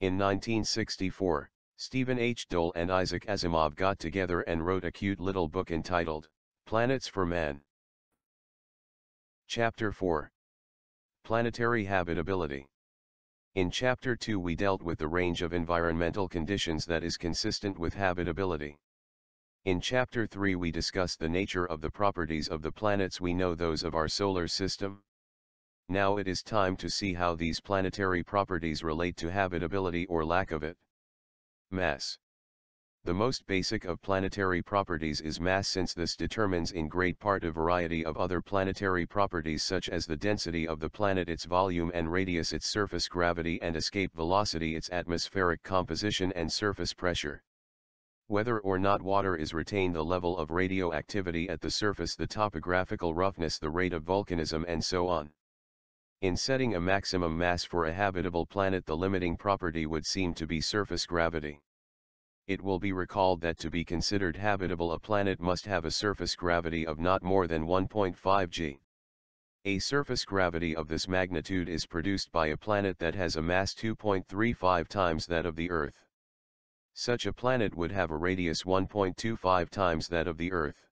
In 1964, Stephen H. Dole and Isaac Asimov got together and wrote a cute little book entitled, Planets for Man. Chapter 4. Planetary Habitability. In Chapter 2 we dealt with the range of environmental conditions that is consistent with habitability. In Chapter 3 we discussed the nature of the properties of the planets we know, those of our solar system. Now it is time to see how these planetary properties relate to habitability or lack of it. Mass. The most basic of planetary properties is mass, since this determines in great part a variety of other planetary properties such as the density of the planet, its volume and radius, its surface gravity and escape velocity, its atmospheric composition and surface pressure. Whether or not water is retained, the level of radioactivity at the surface, the topographical roughness, the rate of volcanism, and so on. In setting a maximum mass for a habitable planet, the limiting property would seem to be surface gravity. It will be recalled that to be considered habitable, a planet must have a surface gravity of not more than 1.5 g. A surface gravity of this magnitude is produced by a planet that has a mass 2.35 times that of the Earth. Such a planet would have a radius 1.25 times that of the Earth.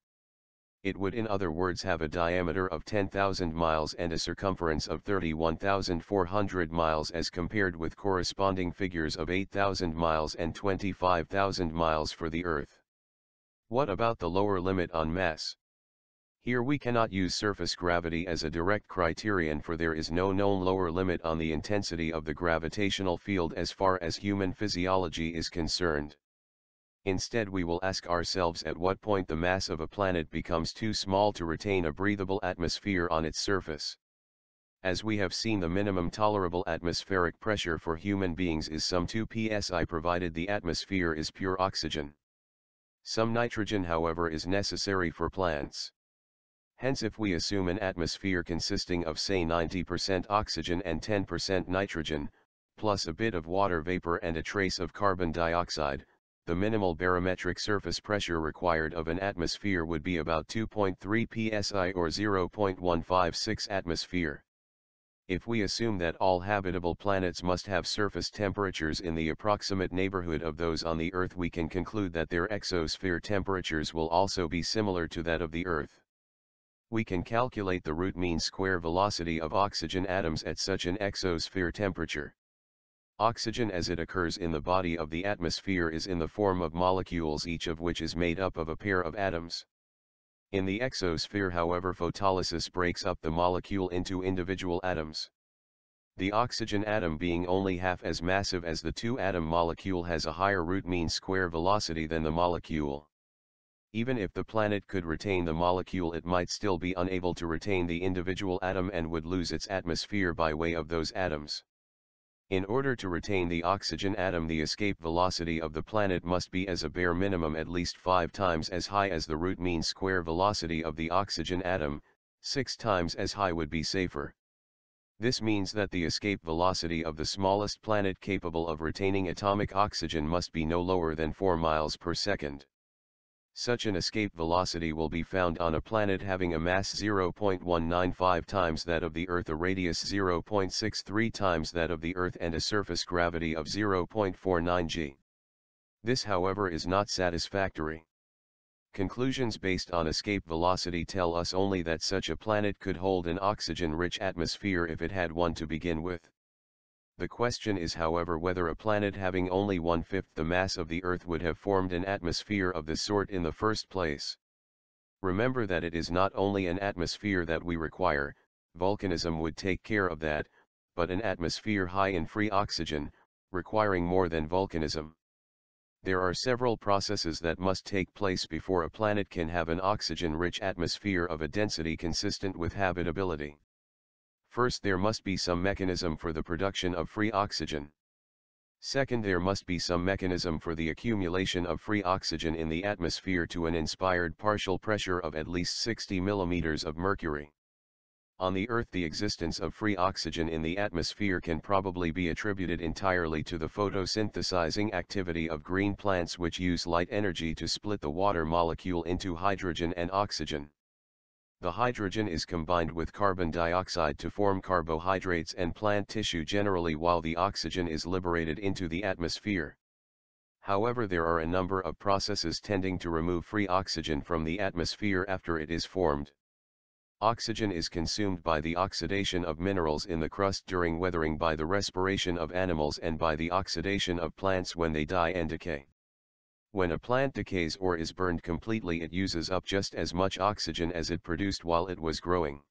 It would, in other words, have a diameter of 10,000 miles and a circumference of 31,400 miles, as compared with corresponding figures of 8,000 miles and 25,000 miles for the Earth. What about the lower limit on mass? Here we cannot use surface gravity as a direct criterion, for there is no known lower limit on the intensity of the gravitational field as far as human physiology is concerned. Instead, we will ask ourselves at what point the mass of a planet becomes too small to retain a breathable atmosphere on its surface. As we have seen, the minimum tolerable atmospheric pressure for human beings is some 2 psi, provided the atmosphere is pure oxygen. Some nitrogen, however, is necessary for plants. Hence, if we assume an atmosphere consisting of say 90% oxygen and 10% nitrogen, plus a bit of water vapor and a trace of carbon dioxide, the minimal barometric surface pressure required of an atmosphere would be about 2.3 psi or 0.156 atmosphere. If we assume that all habitable planets must have surface temperatures in the approximate neighborhood of those on the Earth, we can conclude that their exosphere temperatures will also be similar to that of the Earth. We can calculate the root mean square velocity of oxygen atoms at such an exosphere temperature. Oxygen as it occurs in the body of the atmosphere is in the form of molecules, each of which is made up of a pair of atoms. In the exosphere, however, photolysis breaks up the molecule into individual atoms. The oxygen atom, being only half as massive as the two-atom molecule, has a higher root mean square velocity than the molecule. Even if the planet could retain the molecule, it might still be unable to retain the individual atom and would lose its atmosphere by way of those atoms. In order to retain the oxygen atom, the escape velocity of the planet must be as a bare minimum at least 5 times as high as the root mean square velocity of the oxygen atom. 6 times as high would be safer. This means that the escape velocity of the smallest planet capable of retaining atomic oxygen must be no lower than 4 miles per second. Such an escape velocity will be found on a planet having a mass 0.195 times that of the Earth, a radius 0.63 times that of the Earth, and a surface gravity of 0.49 g. This, however, is not satisfactory. Conclusions based on escape velocity tell us only that such a planet could hold an oxygen-rich atmosphere if it had one to begin with. The question is, however, whether a planet having only 1/5 the mass of the Earth would have formed an atmosphere of this sort in the first place. Remember that it is not only an atmosphere that we require, volcanism would take care of that, but an atmosphere high in free oxygen, requiring more than volcanism. There are several processes that must take place before a planet can have an oxygen-rich atmosphere of a density consistent with habitability. First, there must be some mechanism for the production of free oxygen. Second, there must be some mechanism for the accumulation of free oxygen in the atmosphere to an inspired partial pressure of at least 60 millimeters of mercury. On the Earth, the existence of free oxygen in the atmosphere can probably be attributed entirely to the photosynthesizing activity of green plants, which use light energy to split the water molecule into hydrogen and oxygen. The hydrogen is combined with carbon dioxide to form carbohydrates and plant tissue generally, while the oxygen is liberated into the atmosphere. However, there are a number of processes tending to remove free oxygen from the atmosphere after it is formed. Oxygen is consumed by the oxidation of minerals in the crust during weathering, by the respiration of animals, and by the oxidation of plants when they die and decay. When a plant decays or is burned completely, it uses up just as much oxygen as it produced while it was growing.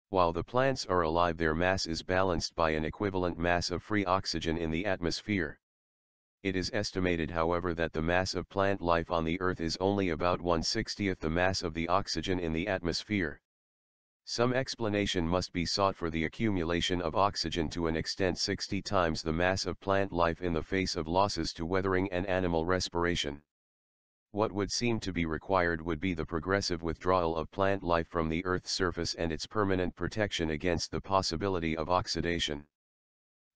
While the plants are alive, their mass is balanced by an equivalent mass of free oxygen in the atmosphere. It is estimated, however, that the mass of plant life on the Earth is only about 1/60th the mass of the oxygen in the atmosphere. Some explanation must be sought for the accumulation of oxygen to an extent 60 times the mass of plant life in the face of losses to weathering and animal respiration. What would seem to be required would be the progressive withdrawal of plant life from the Earth's surface and its permanent protection against the possibility of oxidation.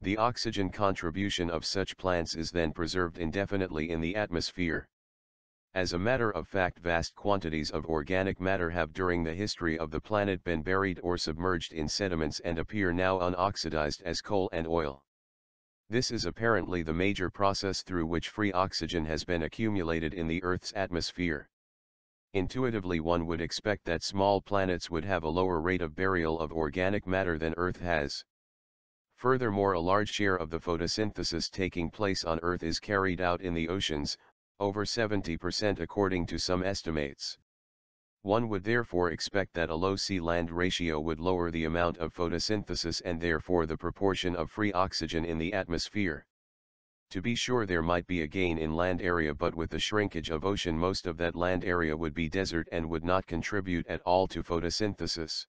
The oxygen contribution of such plants is then preserved indefinitely in the atmosphere. As a matter of fact, vast quantities of organic matter have during the history of the planet been buried or submerged in sediments and appear now unoxidized as coal and oil. This is apparently the major process through which free oxygen has been accumulated in the Earth's atmosphere. Intuitively, one would expect that small planets would have a lower rate of burial of organic matter than Earth has. Furthermore, a large share of the photosynthesis taking place on Earth is carried out in the oceans, over 70% according to some estimates. One would therefore expect that a low sea-land ratio would lower the amount of photosynthesis and therefore the proportion of free oxygen in the atmosphere. To be sure, there might be a gain in land area, but with the shrinkage of ocean, most of that land area would be desert and would not contribute at all to photosynthesis.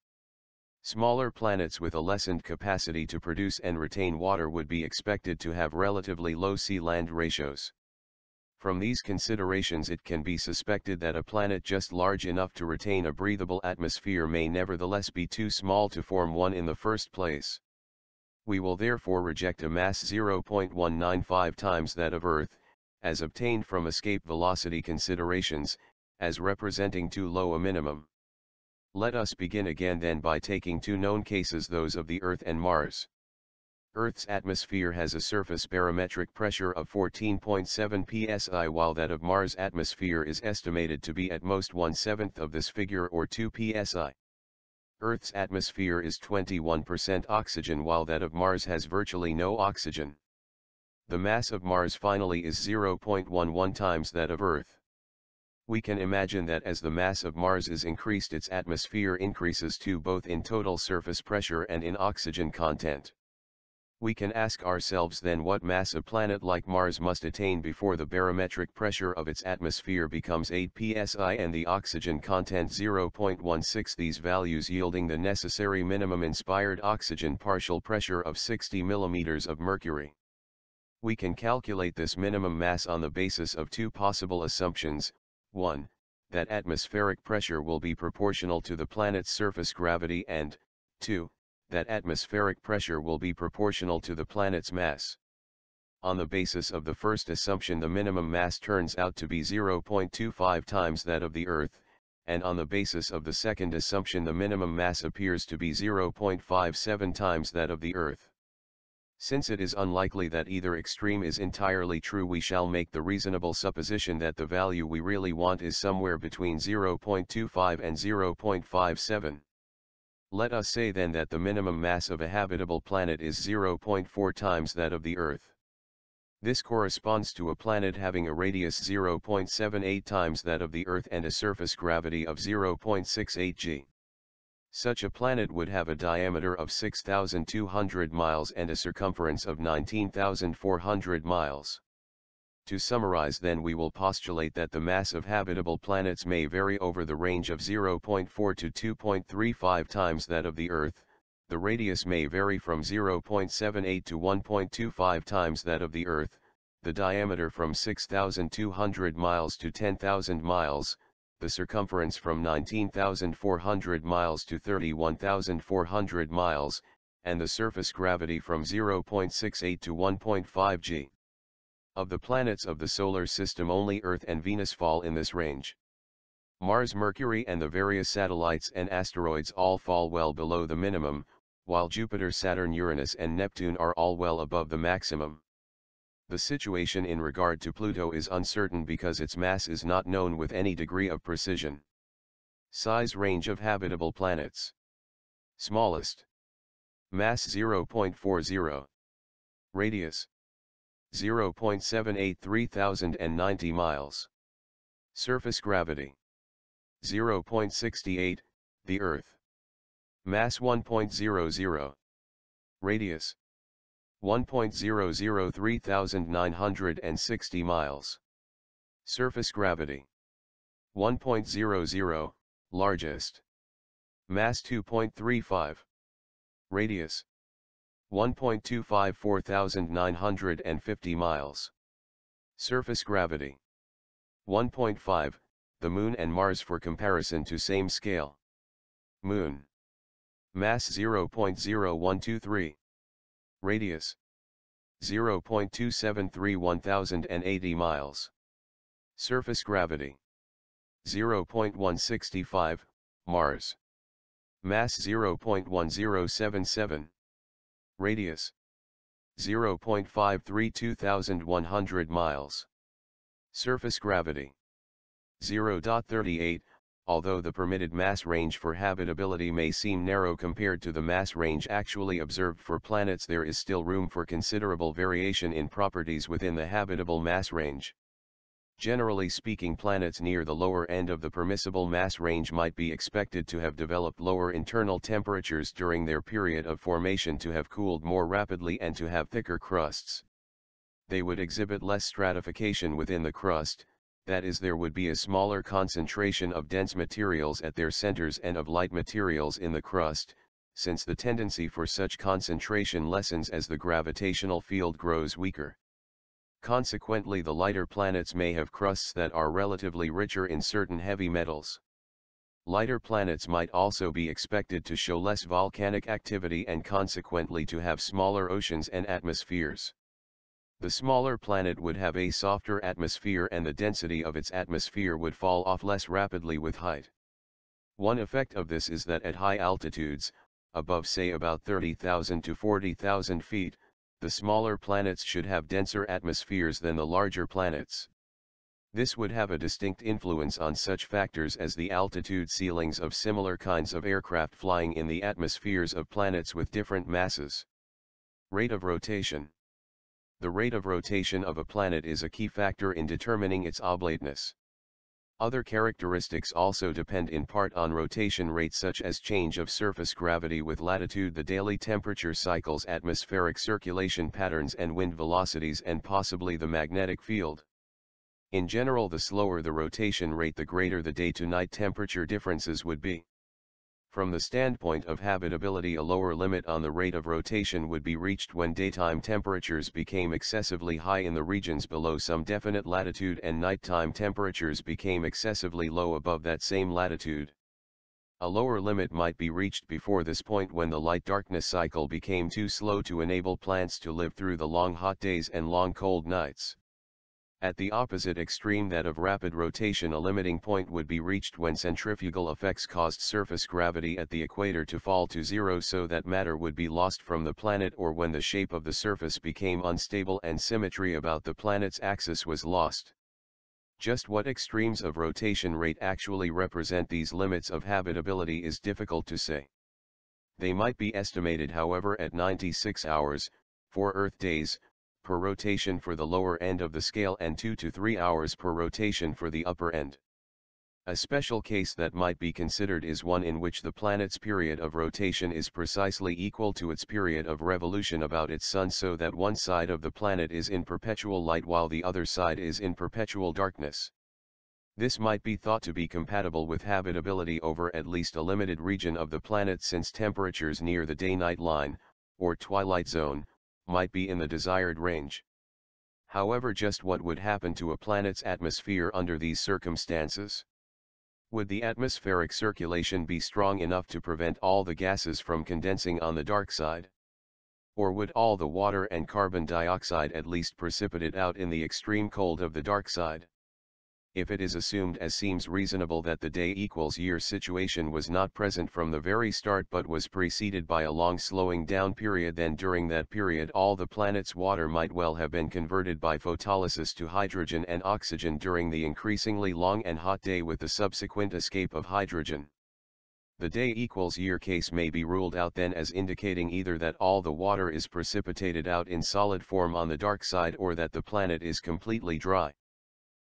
Smaller planets with a lessened capacity to produce and retain water would be expected to have relatively low sea-land ratios. From these considerations, it can be suspected that a planet just large enough to retain a breathable atmosphere may nevertheless be too small to form one in the first place. We will therefore reject a mass 0.195 times that of Earth, as obtained from escape velocity considerations, as representing too low a minimum. Let us begin again then by taking two known cases, those of the Earth and Mars. Earth's atmosphere has a surface barometric pressure of 14.7 psi, while that of Mars' atmosphere is estimated to be at most 1/7 of this figure, or 2 psi. Earth's atmosphere is 21% oxygen, while that of Mars has virtually no oxygen. The mass of Mars finally is 0.11 times that of Earth. We can imagine that as the mass of Mars is increased, its atmosphere increases too, both in total surface pressure and in oxygen content. We can ask ourselves then what mass a planet like Mars must attain before the barometric pressure of its atmosphere becomes 8 psi and the oxygen content 0.16, these values yielding the necessary minimum inspired oxygen partial pressure of 60 mm of mercury. We can calculate this minimum mass on the basis of two possible assumptions: 1. That atmospheric pressure will be proportional to the planet's surface gravity, and 2. That atmospheric pressure will be proportional to the planet's mass. On the basis of the first assumption, the minimum mass turns out to be 0.25 times that of the Earth, and on the basis of the second assumption, the minimum mass appears to be 0.57 times that of the Earth. Since it is unlikely that either extreme is entirely true, we shall make the reasonable supposition that the value we really want is somewhere between 0.25 and 0.57. Let us say then that the minimum mass of a habitable planet is 0.4 times that of the Earth. This corresponds to a planet having a radius 0.78 times that of the Earth and a surface gravity of 0.68 g. Such a planet would have a diameter of 6,200 miles and a circumference of 19,400 miles. To summarize then, we will postulate that the mass of habitable planets may vary over the range of 0.4 to 2.35 times that of the Earth, the radius may vary from 0.78 to 1.25 times that of the Earth, the diameter from 6,200 miles to 10,000 miles, the circumference from 19,400 miles to 31,400 miles, and the surface gravity from 0.68 to 1.5 g. Of the planets of the solar system, only Earth and Venus fall in this range. Mars, Mercury and the various satellites and asteroids all fall well below the minimum, while Jupiter, Saturn, Uranus and Neptune are all well above the maximum. The situation in regard to Pluto is uncertain because its mass is not known with any degree of precision. Size range of habitable planets. Smallest. Mass 0.40. Radius 0.783,090 miles. Surface gravity 0.68, the Earth. Mass 1.00. Radius 1.003,960 miles. Surface gravity 1.00, largest. Mass 2.35. Radius 1.254,950 miles. Surface gravity 1.5, the Moon and Mars for comparison to same scale. Moon. Mass 0.0123. Radius 0.2731080 miles. Surface gravity 0.165, Mars. Mass 0.1077. Radius 0.532,100 miles. Surface gravity 0.38, although the permitted mass range for habitability may seem narrow compared to the mass range actually observed for planets, there is still room for considerable variation in properties within the habitable mass range. Generally speaking, planets near the lower end of the permissible mass range might be expected to have developed lower internal temperatures during their period of formation, to have cooled more rapidly and to have thicker crusts. They would exhibit less stratification within the crust, that is, there would be a smaller concentration of dense materials at their centers and of light materials in the crust, since the tendency for such concentration lessens as the gravitational field grows weaker. Consequently, the lighter planets may have crusts that are relatively richer in certain heavy metals. Lighter planets might also be expected to show less volcanic activity and consequently to have smaller oceans and atmospheres. The smaller planet would have a softer atmosphere and the density of its atmosphere would fall off less rapidly with height. One effect of this is that at high altitudes, above say about 30,000 to 40,000 feet, the smaller planets should have denser atmospheres than the larger planets. This would have a distinct influence on such factors as the altitude ceilings of similar kinds of aircraft flying in the atmospheres of planets with different masses. Rate of rotation. The rate of rotation of a planet is a key factor in determining its oblateness. Other characteristics also depend in part on rotation rate, such as change of surface gravity with latitude, the daily temperature cycles, atmospheric circulation patterns and wind velocities, and possibly the magnetic field. In general, the slower the rotation rate, the greater the day-to-night temperature differences would be. From the standpoint of habitability, a lower limit on the rate of rotation would be reached when daytime temperatures became excessively high in the regions below some definite latitude and nighttime temperatures became excessively low above that same latitude. A lower limit might be reached before this point when the light-darkness cycle became too slow to enable plants to live through the long hot days and long cold nights. At the opposite extreme, that of rapid rotation, a limiting point would be reached when centrifugal effects caused surface gravity at the equator to fall to zero so that matter would be lost from the planet, or when the shape of the surface became unstable and symmetry about the planet's axis was lost. Just what extremes of rotation rate actually represent these limits of habitability is difficult to say. They might be estimated, however, at 96 hours, 4 Earth days, per rotation for the lower end of the scale and 2 to 3 hours per rotation for the upper end. A special case that might be considered is one in which the planet's period of rotation is precisely equal to its period of revolution about its sun, so that one side of the planet is in perpetual light while the other side is in perpetual darkness. This might be thought to be compatible with habitability over at least a limited region of the planet, since temperatures near the day-night line, or twilight zone, might be in the desired range. However, just what would happen to a planet's atmosphere under these circumstances? Would the atmospheric circulation be strong enough to prevent all the gases from condensing on the dark side? Or would all the water and carbon dioxide at least precipitate out in the extreme cold of the dark side? if it is assumed, as seems reasonable, that the day equals year situation was not present from the very start but was preceded by a long slowing down period, then during that period all the planet's water might well have been converted by photolysis to hydrogen and oxygen during the increasingly long and hot day with the subsequent escape of hydrogen. The day equals year case may be ruled out then as indicating either that all the water is precipitated out in solid form on the dark side or that the planet is completely dry.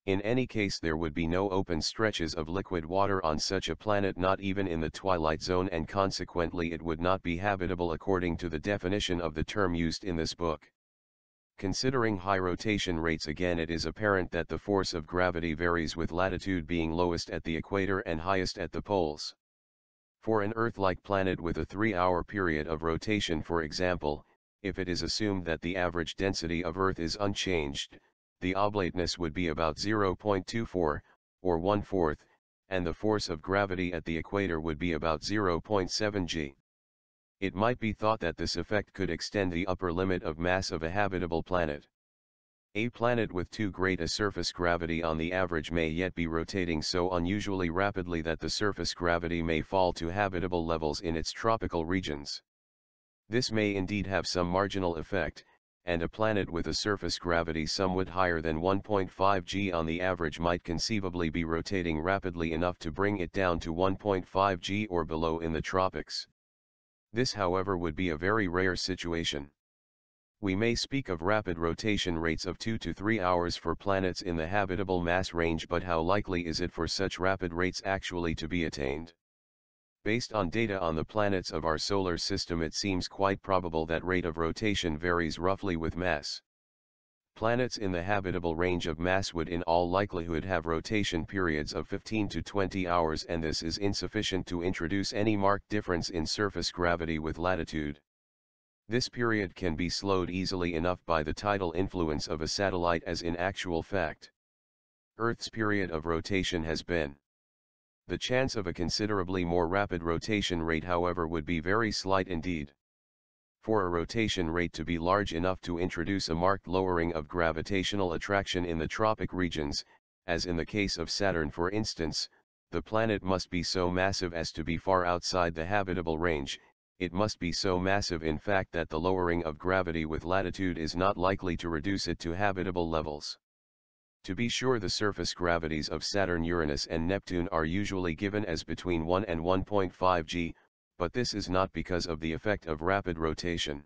In any case there would be no open stretches of liquid water on such a planet, not even in the twilight zone, and consequently it would not be habitable according to the definition of the term used in this book. Considering high rotation rates again, it is apparent that the force of gravity varies, with latitude being lowest at the equator and highest at the poles. For an Earth-like planet with a 3-hour period of rotation, for example, if it is assumed that the average density of Earth is unchanged, the oblateness would be about 0.24, or 1/4, and the force of gravity at the equator would be about 0.7 g. It might be thought that this effect could extend the upper limit of mass of a habitable planet. A planet with too great a surface gravity on the average may yet be rotating so unusually rapidly that the surface gravity may fall to habitable levels in its tropical regions. This may indeed have some marginal effect, and a planet with a surface gravity somewhat higher than 1.5 g on the average might conceivably be rotating rapidly enough to bring it down to 1.5 g or below in the tropics. This, however, would be a very rare situation. We may speak of rapid rotation rates of 2 to 3 hours for planets in the habitable mass range, but how likely is it for such rapid rates actually to be attained? Based on data on the planets of our solar system, it seems quite probable that rate of rotation varies roughly with mass. Planets in the habitable range of mass would in all likelihood have rotation periods of 15 to 20 hours, and this is insufficient to introduce any marked difference in surface gravity with latitude. This period can be slowed easily enough by the tidal influence of a satellite, as in actual fact Earth's period of rotation has been. The chance of a considerably more rapid rotation rate, however, would be very slight indeed. For a rotation rate to be large enough to introduce a marked lowering of gravitational attraction in the tropic regions, as in the case of Saturn for instance, the planet must be so massive as to be far outside the habitable range. It must be so massive in fact that the lowering of gravity with latitude is not likely to reduce it to habitable levels. To be sure, the surface gravities of Saturn, Uranus and Neptune are usually given as between 1 and 1.5 g, but this is not because of the effect of rapid rotation.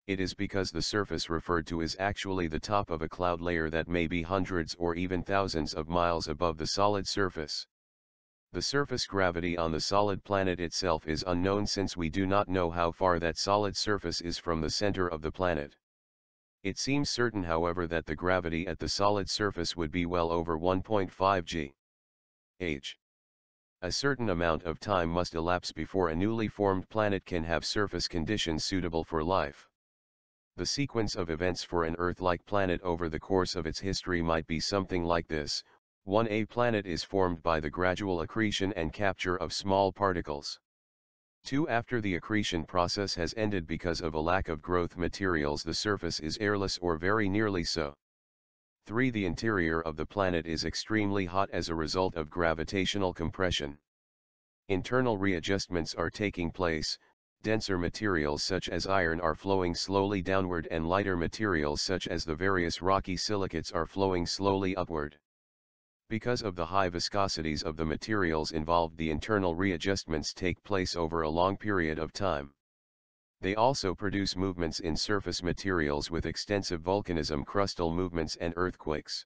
It is because the surface referred to is actually the top of a cloud layer that may be hundreds or even thousands of miles above the solid surface. The surface gravity on the solid planet itself is unknown, since we do not know how far that solid surface is from the center of the planet. It seems certain, however, that the gravity at the solid surface would be well over 1.5 g. A certain amount of time must elapse before a newly formed planet can have surface conditions suitable for life. The sequence of events for an Earth-like planet over the course of its history might be something like this. 1. A planet is formed by the gradual accretion and capture of small particles. 2. After the accretion process has ended because of a lack of growth materials, the surface is airless or very nearly so. 3. The interior of the planet is extremely hot as a result of gravitational compression. Internal readjustments are taking place. Denser materials such as iron are flowing slowly downward, and lighter materials such as the various rocky silicates are flowing slowly upward. Because of the high viscosities of the materials involved, the internal readjustments take place over a long period of time. They also produce movements in surface materials with extensive volcanism, crustal movements and earthquakes.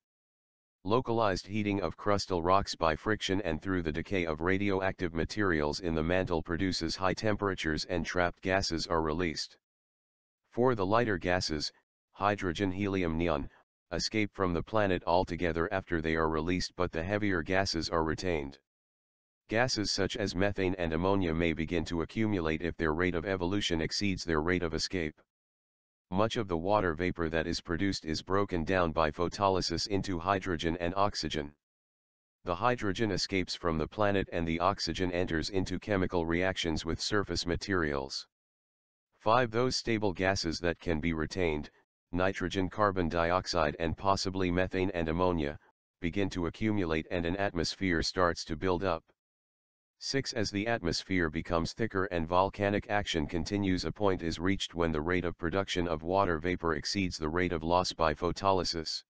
Localized heating of crustal rocks by friction and through the decay of radioactive materials in the mantle produces high temperatures, and trapped gases are released. For the lighter gases, hydrogen, helium, neon, escape from the planet altogether after they are released, but the heavier gases are retained. Gases such as methane and ammonia may begin to accumulate if their rate of evolution exceeds their rate of escape. Much of the water vapor that is produced is broken down by photolysis into hydrogen and oxygen. The hydrogen escapes from the planet and the oxygen enters into chemical reactions with surface materials. 5. Those stable gases that can be retained, nitrogen, carbon dioxide and possibly methane and ammonia, begin to accumulate and an atmosphere starts to build up. 6. As the atmosphere becomes thicker and volcanic action continues, a point is reached when the rate of production of water vapor exceeds the rate of loss by photolysis.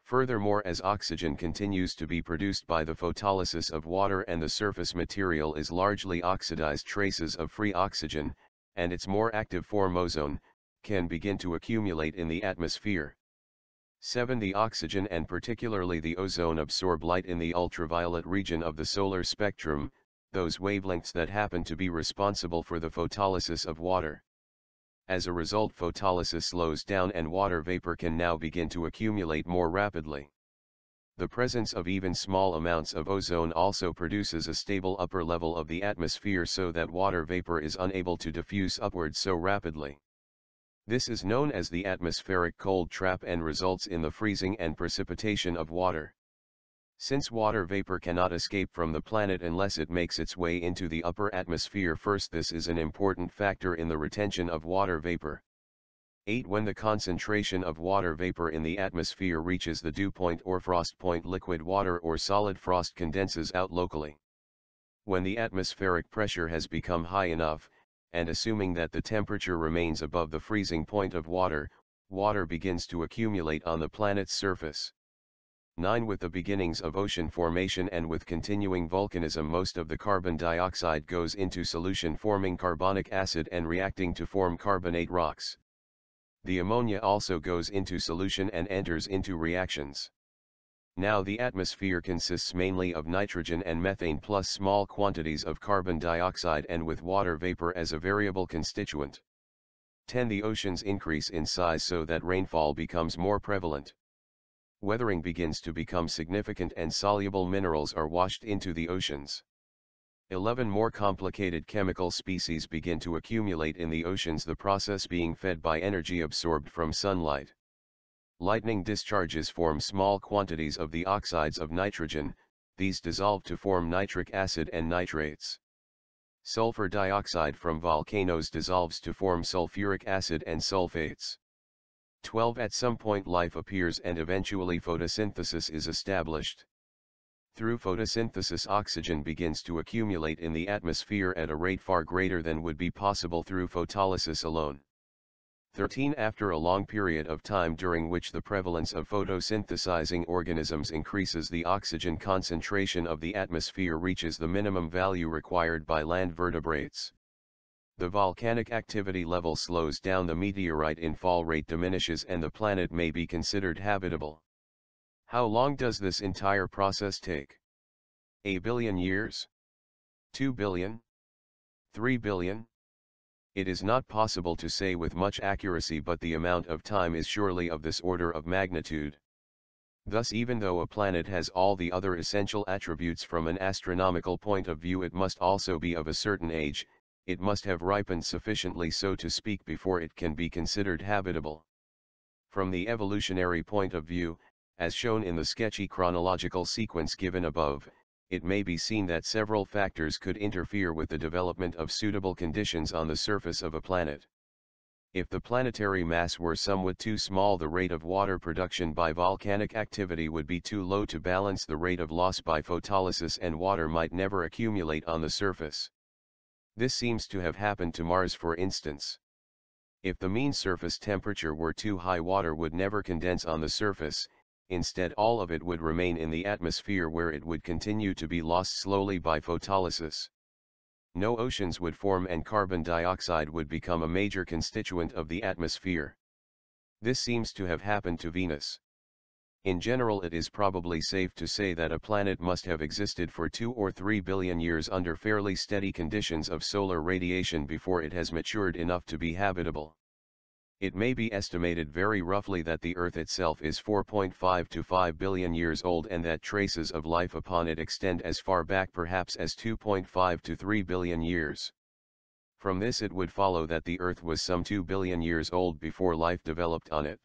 Furthermore, as oxygen continues to be produced by the photolysis of water and the surface material is largely oxidized, traces of free oxygen, and its more active form ozone, can begin to accumulate in the atmosphere. 7. The oxygen and particularly the ozone absorb light in the ultraviolet region of the solar spectrum, those wavelengths that happen to be responsible for the photolysis of water. As a result, photolysis slows down and water vapor can now begin to accumulate more rapidly. The presence of even small amounts of ozone also produces a stable upper level of the atmosphere so that water vapor is unable to diffuse upwards so rapidly. This is known as the atmospheric cold trap and results in the freezing and precipitation of water. Since water vapor cannot escape from the planet unless it makes its way into the upper atmosphere first, this is an important factor in the retention of water vapor. 8. When the concentration of water vapor in the atmosphere reaches the dew point or frost point, liquid water or solid frost condenses out locally. When the atmospheric pressure has become high enough, and assuming that the temperature remains above the freezing point of water, water begins to accumulate on the planet's surface. 9. With the beginnings of ocean formation and with continuing volcanism, most of the carbon dioxide goes into solution, forming carbonic acid and reacting to form carbonate rocks. The ammonia also goes into solution and enters into reactions. Now the atmosphere consists mainly of nitrogen and methane plus small quantities of carbon dioxide and with water vapor as a variable constituent. 10. The oceans increase in size so that rainfall becomes more prevalent. Weathering begins to become significant and soluble minerals are washed into the oceans. 11. More complicated chemical species begin to accumulate in the oceans, the process being fed by energy absorbed from sunlight. Lightning discharges form small quantities of the oxides of nitrogen, these dissolve to form nitric acid and nitrates. Sulfur dioxide from volcanoes dissolves to form sulfuric acid and sulfates. 12. At some point life appears and eventually photosynthesis is established. Through photosynthesis, oxygen begins to accumulate in the atmosphere at a rate far greater than would be possible through photolysis alone. 13. After a long period of time during which the prevalence of photosynthesizing organisms increases, the oxygen concentration of the atmosphere reaches the minimum value required by land vertebrates. The volcanic activity level slows down, the meteorite infall rate diminishes, and the planet may be considered habitable. How long does this entire process take? A billion years? 2 billion? 3 billion? It is not possible to say with much accuracy, but the amount of time is surely of this order of magnitude. Thus, even though a planet has all the other essential attributes from an astronomical point of view, it must also be of a certain age, it must have ripened sufficiently, so to speak, before it can be considered habitable. From the evolutionary point of view, as shown in the sketchy chronological sequence given above, it may be seen that several factors could interfere with the development of suitable conditions on the surface of a planet. If the planetary mass were somewhat too small, the rate of water production by volcanic activity would be too low to balance the rate of loss by photolysis, and water might never accumulate on the surface. This seems to have happened to Mars, for instance. If the mean surface temperature were too high, water would never condense on the surface. Instead, all of it would remain in the atmosphere, where it would continue to be lost slowly by photolysis. No oceans would form, and carbon dioxide would become a major constituent of the atmosphere. This seems to have happened to Venus. In general, it is probably safe to say that a planet must have existed for 2 or 3 billion years under fairly steady conditions of solar radiation before it has matured enough to be habitable. It may be estimated very roughly that the Earth itself is 4.5 to 5 billion years old, and that traces of life upon it extend as far back perhaps as 2.5 to 3 billion years. From this it would follow that the Earth was some 2 billion years old before life developed on it.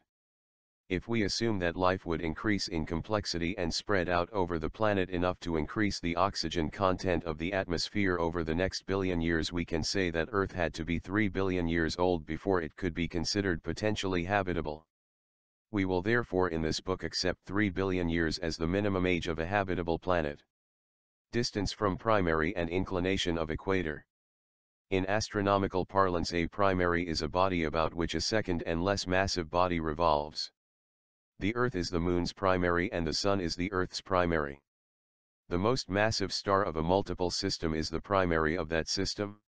If we assume that life would increase in complexity and spread out over the planet enough to increase the oxygen content of the atmosphere over the next billion years, we can say that Earth had to be 3 billion years old before it could be considered potentially habitable. We will therefore in this book accept 3 billion years as the minimum age of a habitable planet. Distance from primary and inclination of equator. In astronomical parlance, a primary is a body about which a second and less massive body revolves. The Earth is the Moon's primary and the Sun is the Earth's primary. The most massive star of a multiple system is the primary of that system.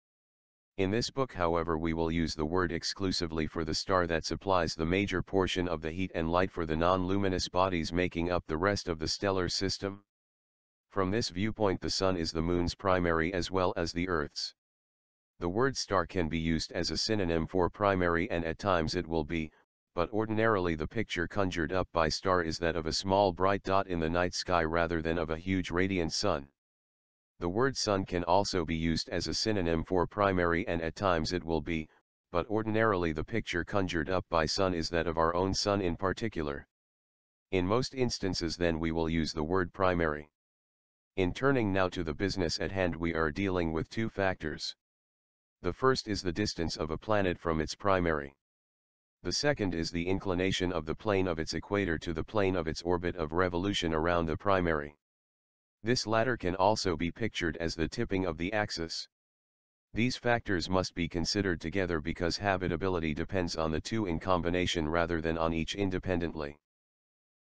In this book, however, we will use the word exclusively for the star that supplies the major portion of the heat and light for the non-luminous bodies making up the rest of the stellar system. From this viewpoint, the Sun is the Moon's primary as well as the Earth's. The word star can be used as a synonym for primary, and at times it will be, but ordinarily the picture conjured up by star is that of a small bright dot in the night sky rather than of a huge radiant sun. The word sun can also be used as a synonym for primary, and at times it will be, but ordinarily the picture conjured up by sun is that of our own sun in particular. In most instances then we will use the word primary. In turning now to the business at hand, we are dealing with two factors. The first is the distance of a planet from its primary. The second is the inclination of the plane of its equator to the plane of its orbit of revolution around the primary. This latter can also be pictured as the tipping of the axis. These factors must be considered together because habitability depends on the two in combination rather than on each independently.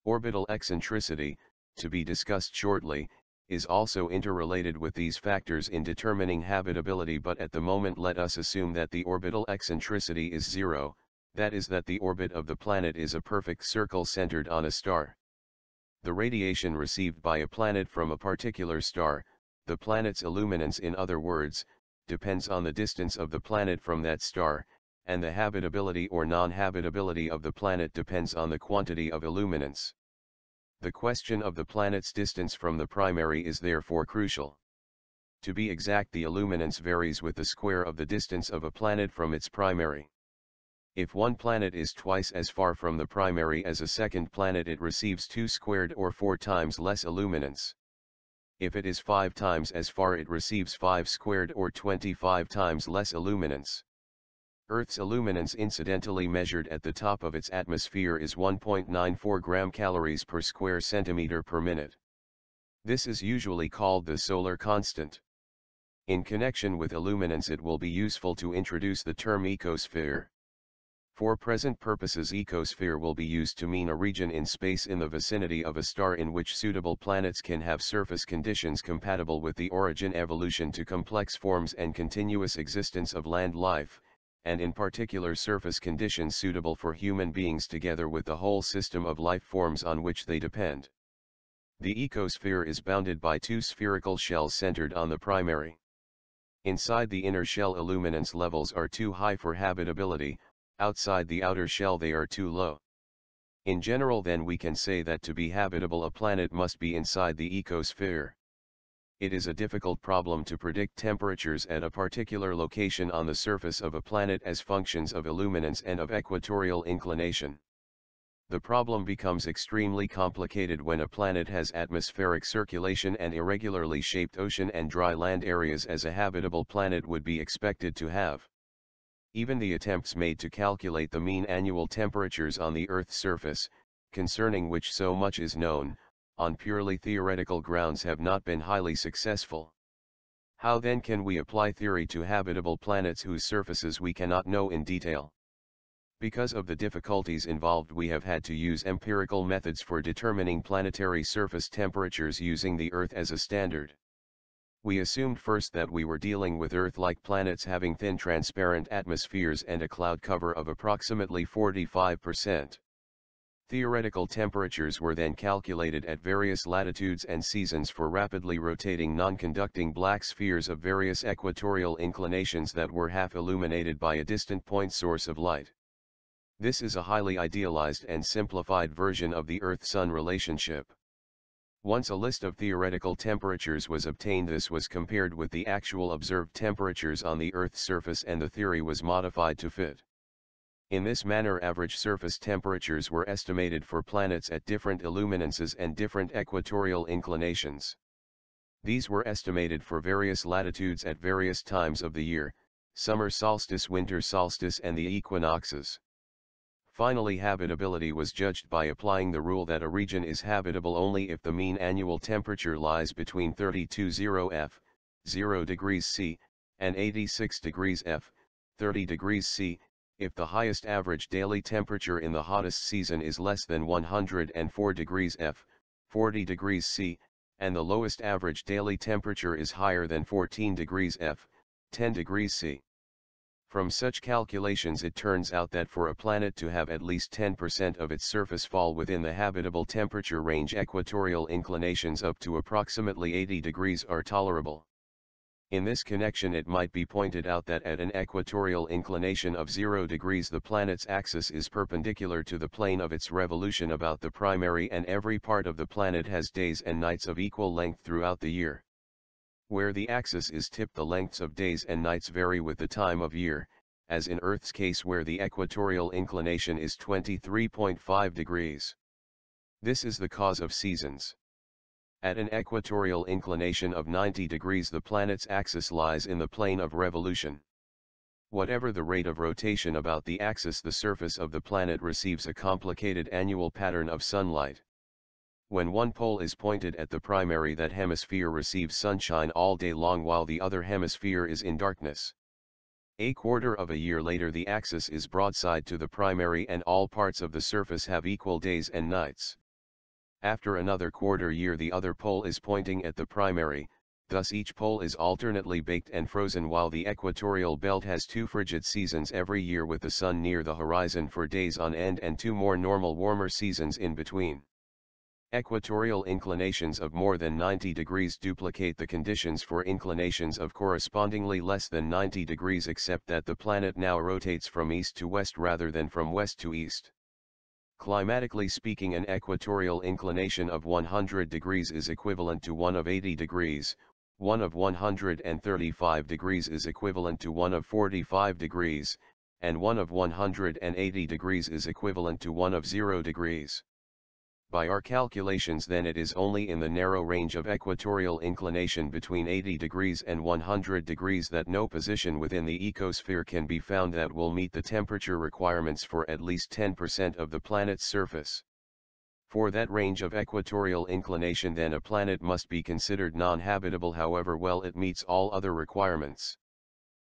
Orbital eccentricity, to be discussed shortly, is also interrelated with these factors in determining habitability, but at the moment let us assume that the orbital eccentricity is zero, that is, that the orbit of the planet is a perfect circle centered on a star. The radiation received by a planet from a particular star, the planet's illuminance in other words, depends on the distance of the planet from that star, and the habitability or non-habitability of the planet depends on the quantity of illuminance. The question of the planet's distance from the primary is therefore crucial. To be exact, the illuminance varies with the square of the distance of a planet from its primary. If one planet is twice as far from the primary as a second planet, it receives 2 squared or 4 times less illuminance. If it is 5 times as far, it receives 5 squared or 25 times less illuminance. Earth's illuminance, incidentally measured at the top of its atmosphere, is 1.94 gram calories per square centimeter per minute. This is usually called the solar constant. In connection with illuminance, it will be useful to introduce the term ecosphere. For present purposes, ecosphere will be used to mean a region in space in the vicinity of a star in which suitable planets can have surface conditions compatible with the origin, evolution to complex forms and continuous existence of land life, and in particular surface conditions suitable for human beings together with the whole system of life forms on which they depend. The ecosphere is bounded by 2 spherical shells centered on the primary. Inside the inner shell, illuminance levels are too high for habitability. Outside the outer shell they are too low. In general then we can say that to be habitable a planet must be inside the ecosphere. It is a difficult problem to predict temperatures at a particular location on the surface of a planet as functions of illuminance and of equatorial inclination. The problem becomes extremely complicated when a planet has atmospheric circulation and irregularly shaped ocean and dry land areas as a habitable planet would be expected to have. Even the attempts made to calculate the mean annual temperatures on the Earth's surface, concerning which so much is known, on purely theoretical grounds have not been highly successful. How then can we apply theory to habitable planets whose surfaces we cannot know in detail? Because of the difficulties involved, we have had to use empirical methods for determining planetary surface temperatures using the Earth as a standard. We assumed first that we were dealing with Earth-like planets having thin transparent atmospheres and a cloud cover of approximately 45%. Theoretical temperatures were then calculated at various latitudes and seasons for rapidly rotating non-conducting black spheres of various equatorial inclinations that were half illuminated by a distant point source of light. This is a highly idealized and simplified version of the Earth-Sun relationship. Once a list of theoretical temperatures was obtained, this was compared with the actual observed temperatures on the Earth's surface and the theory was modified to fit. In this manner, average surface temperatures were estimated for planets at different illuminances and different equatorial inclinations. These were estimated for various latitudes at various times of the year, summer solstice, winter solstice and the equinoxes. Finally, habitability was judged by applying the rule that a region is habitable only if the mean annual temperature lies between 32.0 F, 0 degrees C, and 86 degrees F, 30 degrees C, if the highest average daily temperature in the hottest season is less than 104 degrees F, 40 degrees C, and the lowest average daily temperature is higher than 14 degrees F, 10 degrees C. From such calculations, it turns out that for a planet to have at least 10% of its surface fall within the habitable temperature range, equatorial inclinations up to approximately 80 degrees are tolerable. In this connection, it might be pointed out that at an equatorial inclination of 0 degrees the planet's axis is perpendicular to the plane of its revolution about the primary, and every part of the planet has days and nights of equal length throughout the year. Where the axis is tipped, the lengths of days and nights vary with the time of year, as in Earth's case where the equatorial inclination is 23.5 degrees. This is the cause of seasons. At an equatorial inclination of 90 degrees the planet's axis lies in the plane of revolution. Whatever the rate of rotation about the axis, the surface of the planet receives a complicated annual pattern of sunlight. When one pole is pointed at the primary, that hemisphere receives sunshine all day long while the other hemisphere is in darkness. A quarter of a year later the axis is broadside to the primary and all parts of the surface have equal days and nights. After another quarter year the other pole is pointing at the primary, thus each pole is alternately baked and frozen, while the equatorial belt has 2 frigid seasons every year with the sun near the horizon for days on end and 2 more normal warmer seasons in between. Equatorial inclinations of more than 90 degrees duplicate the conditions for inclinations of correspondingly less than 90 degrees, except that the planet now rotates from east to west rather than from west to east. Climatically speaking, an equatorial inclination of 100 degrees is equivalent to one of 80 degrees, one of 135 degrees is equivalent to one of 45 degrees, and one of 180 degrees is equivalent to one of 0 degrees. By our calculations then, it is only in the narrow range of equatorial inclination between 80 degrees and 100 degrees that no position within the ecosphere can be found that will meet the temperature requirements for at least 10% of the planet's surface. For that range of equatorial inclination then a planet must be considered non-habitable, however well it meets all other requirements.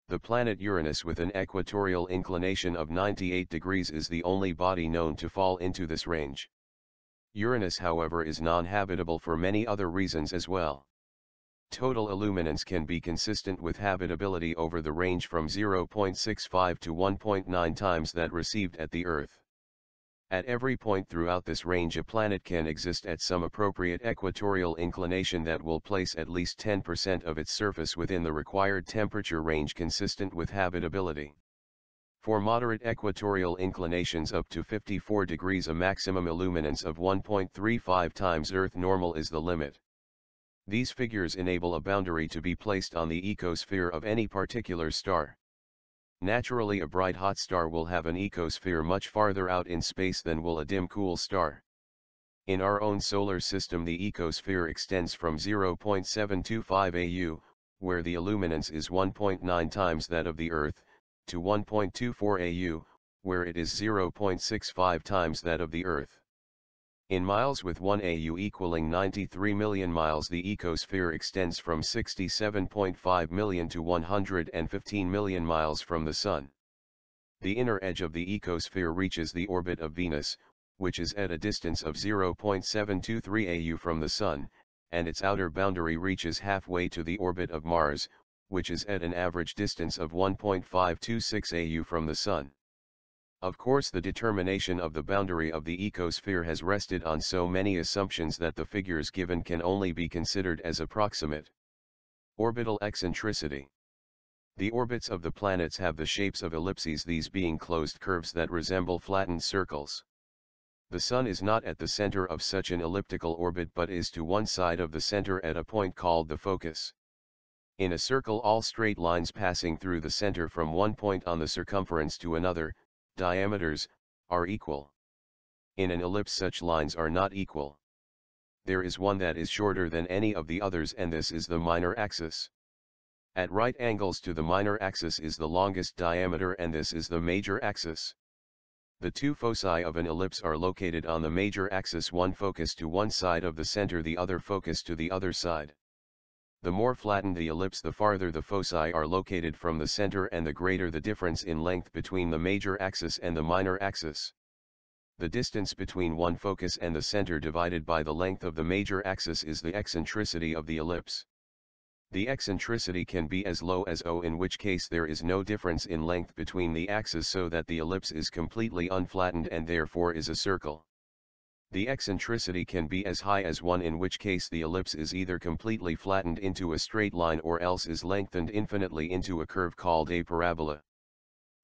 The planet Uranus with an equatorial inclination of 98 degrees is the only body known to fall into this range. Uranus, however, is non-habitable for many other reasons as well. Total illuminance can be consistent with habitability over the range from 0.65 to 1.9 times that received at the Earth. At every point throughout this range a planet can exist at some appropriate equatorial inclination that will place at least 10% of its surface within the required temperature range consistent with habitability. For moderate equatorial inclinations up to 54 degrees a maximum illuminance of 1.35 times Earth normal is the limit. These figures enable a boundary to be placed on the ecosphere of any particular star. Naturally, a bright hot star will have an ecosphere much farther out in space than will a dim cool star. In our own solar system the ecosphere extends from 0.725 AU, where the illuminance is 1.9 times that of the Earth, to 1.24 AU, where it is 0.65 times that of the Earth. In miles, with 1 AU equaling 93 million miles, the ecosphere extends from 67.5 million to 115 million miles from the Sun. The inner edge of the ecosphere reaches the orbit of Venus, which is at a distance of 0.723 AU from the Sun, and its outer boundary reaches halfway to the orbit of Mars, which is at an average distance of 1.526 AU from the Sun. Of course, the determination of the boundary of the ecosphere has rested on so many assumptions that the figures given can only be considered as approximate. Orbital eccentricity. The orbits of the planets have the shapes of ellipses, these being closed curves that resemble flattened circles. The Sun is not at the center of such an elliptical orbit but is to one side of the center at a point called the focus. In a circle, all straight lines passing through the center from one point on the circumference to another, diameters, are equal. In an ellipse such lines are not equal. There is one that is shorter than any of the others, and this is the minor axis. At right angles to the minor axis is the longest diameter, and this is the major axis. The two foci of an ellipse are located on the major axis, one focus to one side of the center, the other focus to the other side. The more flattened the ellipse, the farther the foci are located from the center and the greater the difference in length between the major axis and the minor axis. The distance between one focus and the center divided by the length of the major axis is the eccentricity of the ellipse. The eccentricity can be as low as O, in which case there is no difference in length between the axes, so that the ellipse is completely unflattened and therefore is a circle. The eccentricity can be as high as 1, in which case the ellipse is either completely flattened into a straight line or else is lengthened infinitely into a curve called a parabola.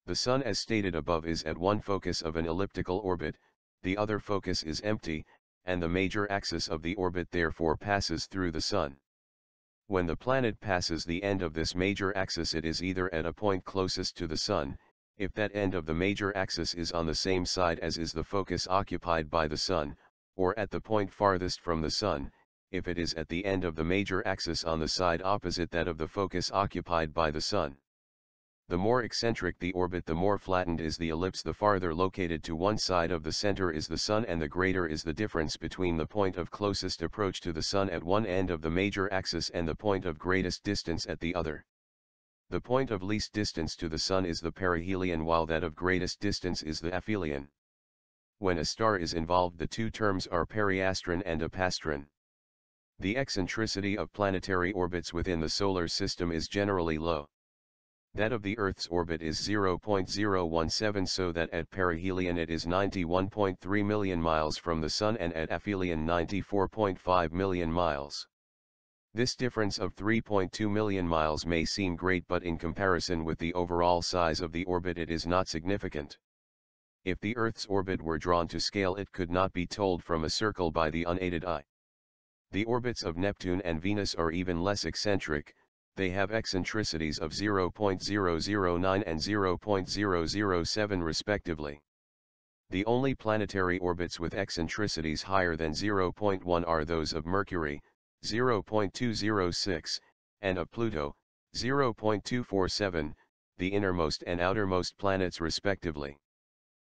The Sun, as stated above, is at one focus of an elliptical orbit, the other focus is empty, and the major axis of the orbit therefore passes through the Sun. When the planet passes the end of this major axis, it is either at a point closest to the Sun, if that end of the major axis is on the same side as is the focus occupied by the Sun, or at the point farthest from the Sun, if it is at the end of the major axis on the side opposite that of the focus occupied by the Sun. The more eccentric the orbit, the more flattened is the ellipse, the farther located to one side of the center is the Sun, and the greater is the difference between the point of closest approach to the Sun at one end of the major axis and the point of greatest distance at the other. The point of least distance to the Sun is the perihelion, while that of greatest distance is the aphelion. When a star is involved, the two terms are periastron and apastron. The eccentricity of planetary orbits within the solar system is generally low. That of the Earth's orbit is 0.017, so that at perihelion it is 91.3 million miles from the Sun, and at aphelion 94.5 million miles. This difference of 3.2 million miles may seem great, but in comparison with the overall size of the orbit it is not significant. If the Earth's orbit were drawn to scale, it could not be told from a circle by the unaided eye. The orbits of Neptune and Venus are even less eccentric. They have eccentricities of 0.009 and 0.007 respectively. The only planetary orbits with eccentricities higher than 0.1 are those of Mercury, 0.206, and of Pluto, 0.247, the innermost and outermost planets respectively.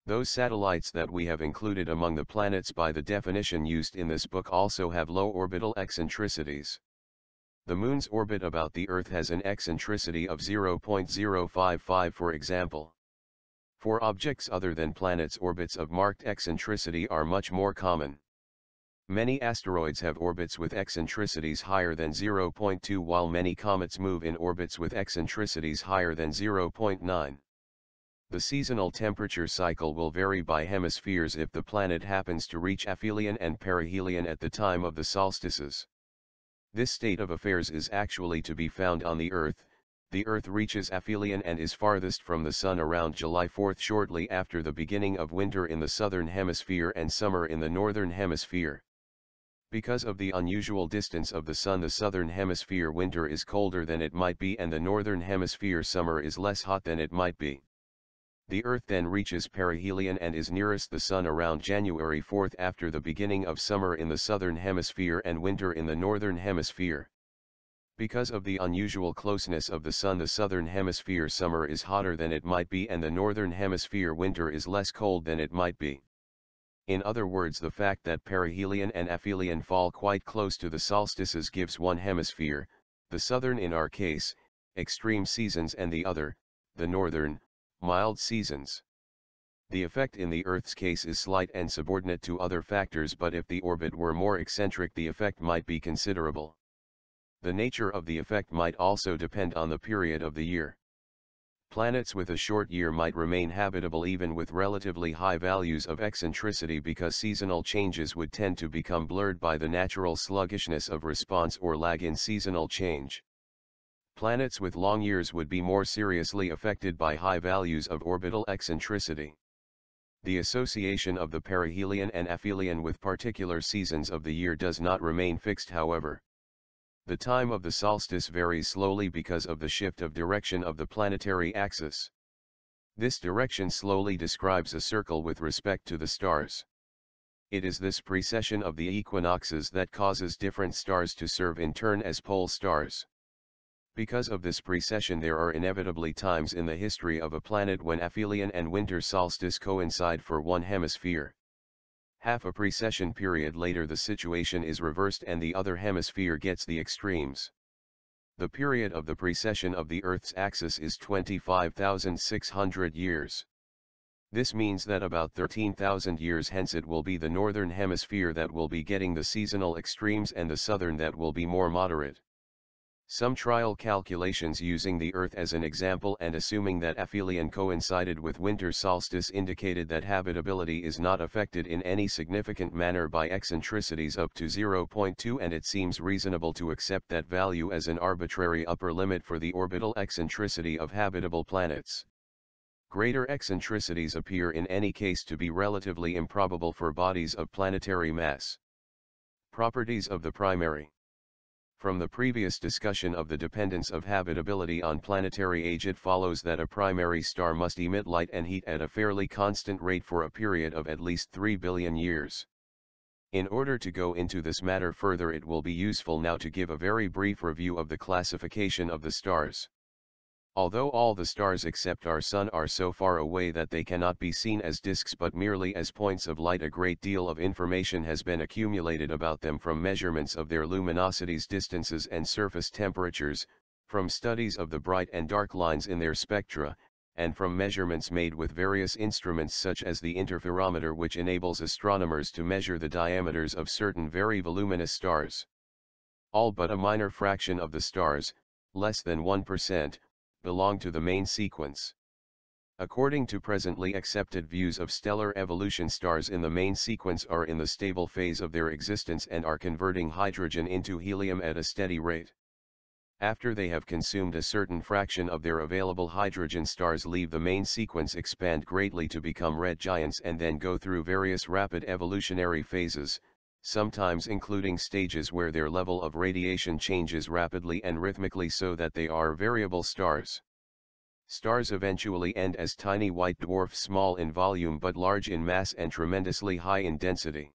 Those satellites that we have included among the planets by the definition used in this book also have low orbital eccentricities. The Moon's orbit about the Earth has an eccentricity of 0.055, for example. For objects other than planets, orbits of marked eccentricity are much more common. Many asteroids have orbits with eccentricities higher than 0.2, while many comets move in orbits with eccentricities higher than 0.9. The seasonal temperature cycle will vary by hemispheres if the planet happens to reach aphelion and perihelion at the time of the solstices. This state of affairs is actually to be found on the Earth. The Earth reaches aphelion and is farthest from the Sun around July 4, shortly after the beginning of winter in the southern hemisphere and summer in the northern hemisphere. Because of the unusual distance of the Sun, the southern hemisphere winter is colder than it might be, and the northern hemisphere summer is less hot than it might be. The Earth then reaches perihelion and is nearest the Sun around January 4 after the beginning of summer in the southern hemisphere and winter in the northern hemisphere. Because of the unusual closeness of the Sun, the southern hemisphere summer is hotter than it might be, and the northern hemisphere winter is less cold than it might be. In other words, the fact that perihelion and aphelion fall quite close to the solstices gives one hemisphere, the southern in our case, extreme seasons, and the other, the northern, mild seasons. The effect in the Earth's case is slight and subordinate to other factors, but if the orbit were more eccentric, the effect might be considerable. The nature of the effect might also depend on the period of the year. Planets with a short year might remain habitable even with relatively high values of eccentricity, because seasonal changes would tend to become blurred by the natural sluggishness of response or lag in seasonal change. Planets with long years would be more seriously affected by high values of orbital eccentricity. The association of the perihelion and aphelion with particular seasons of the year does not remain fixed, however. The time of the solstice varies slowly because of the shift of direction of the planetary axis. This direction slowly describes a circle with respect to the stars. It is this precession of the equinoxes that causes different stars to serve in turn as pole stars. Because of this precession, there are inevitably times in the history of a planet when aphelion and winter solstice coincide for one hemisphere. Half a precession period later the situation is reversed and the other hemisphere gets the extremes. The period of the precession of the Earth's axis is 25,600 years. This means that about 13,000 years hence it will be the northern hemisphere that will be getting the seasonal extremes and the southern that will be more moderate. Some trial calculations using the Earth as an example and assuming that aphelion coincided with winter solstice indicated that habitability is not affected in any significant manner by eccentricities up to 0.2, and it seems reasonable to accept that value as an arbitrary upper limit for the orbital eccentricity of habitable planets. Greater eccentricities appear in any case to be relatively improbable for bodies of planetary mass. Properties of the primary. From the previous discussion of the dependence of habitability on planetary age, it follows that a primary star must emit light and heat at a fairly constant rate for a period of at least 3 billion years. In order to go into this matter further, it will be useful now to give a very brief review of the classification of the stars. Although all the stars except our Sun are so far away that they cannot be seen as disks but merely as points of light, a great deal of information has been accumulated about them from measurements of their luminosities, distances and surface temperatures, from studies of the bright and dark lines in their spectra, and from measurements made with various instruments such as the interferometer, which enables astronomers to measure the diameters of certain very voluminous stars. All but a minor fraction of the stars, less than 1%, belong to the main sequence. According to presently accepted views of stellar evolution, stars in the main sequence are in the stable phase of their existence and are converting hydrogen into helium at a steady rate. After they have consumed a certain fraction of their available hydrogen, stars leave the main sequence, expand greatly to become red giants, and then go through various rapid evolutionary phases, sometimes including stages where their level of radiation changes rapidly and rhythmically so that they are variable stars. Stars eventually end as tiny white dwarfs, small in volume but large in mass and tremendously high in density.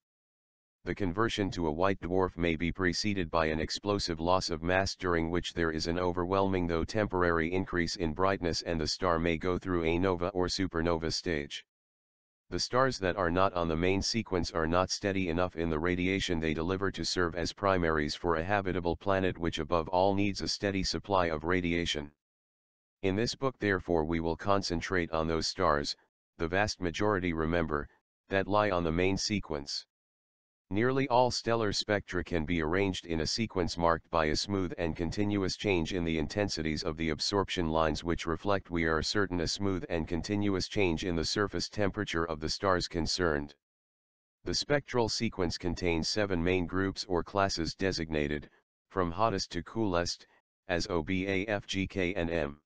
The conversion to a white dwarf may be preceded by an explosive loss of mass, during which there is an overwhelming though temporary increase in brightness, and the star may go through a nova or supernova stage. The stars that are not on the main sequence are not steady enough in the radiation they deliver to serve as primaries for a habitable planet, which above all needs a steady supply of radiation. In this book therefore we will concentrate on those stars, the vast majority remember, that lie on the main sequence. Nearly all stellar spectra can be arranged in a sequence marked by a smooth and continuous change in the intensities of the absorption lines, which reflect, we are certain, a smooth and continuous change in the surface temperature of the stars concerned. The spectral sequence contains 7 main groups or classes designated, from hottest to coolest, as O, B, A, F, G, K and M.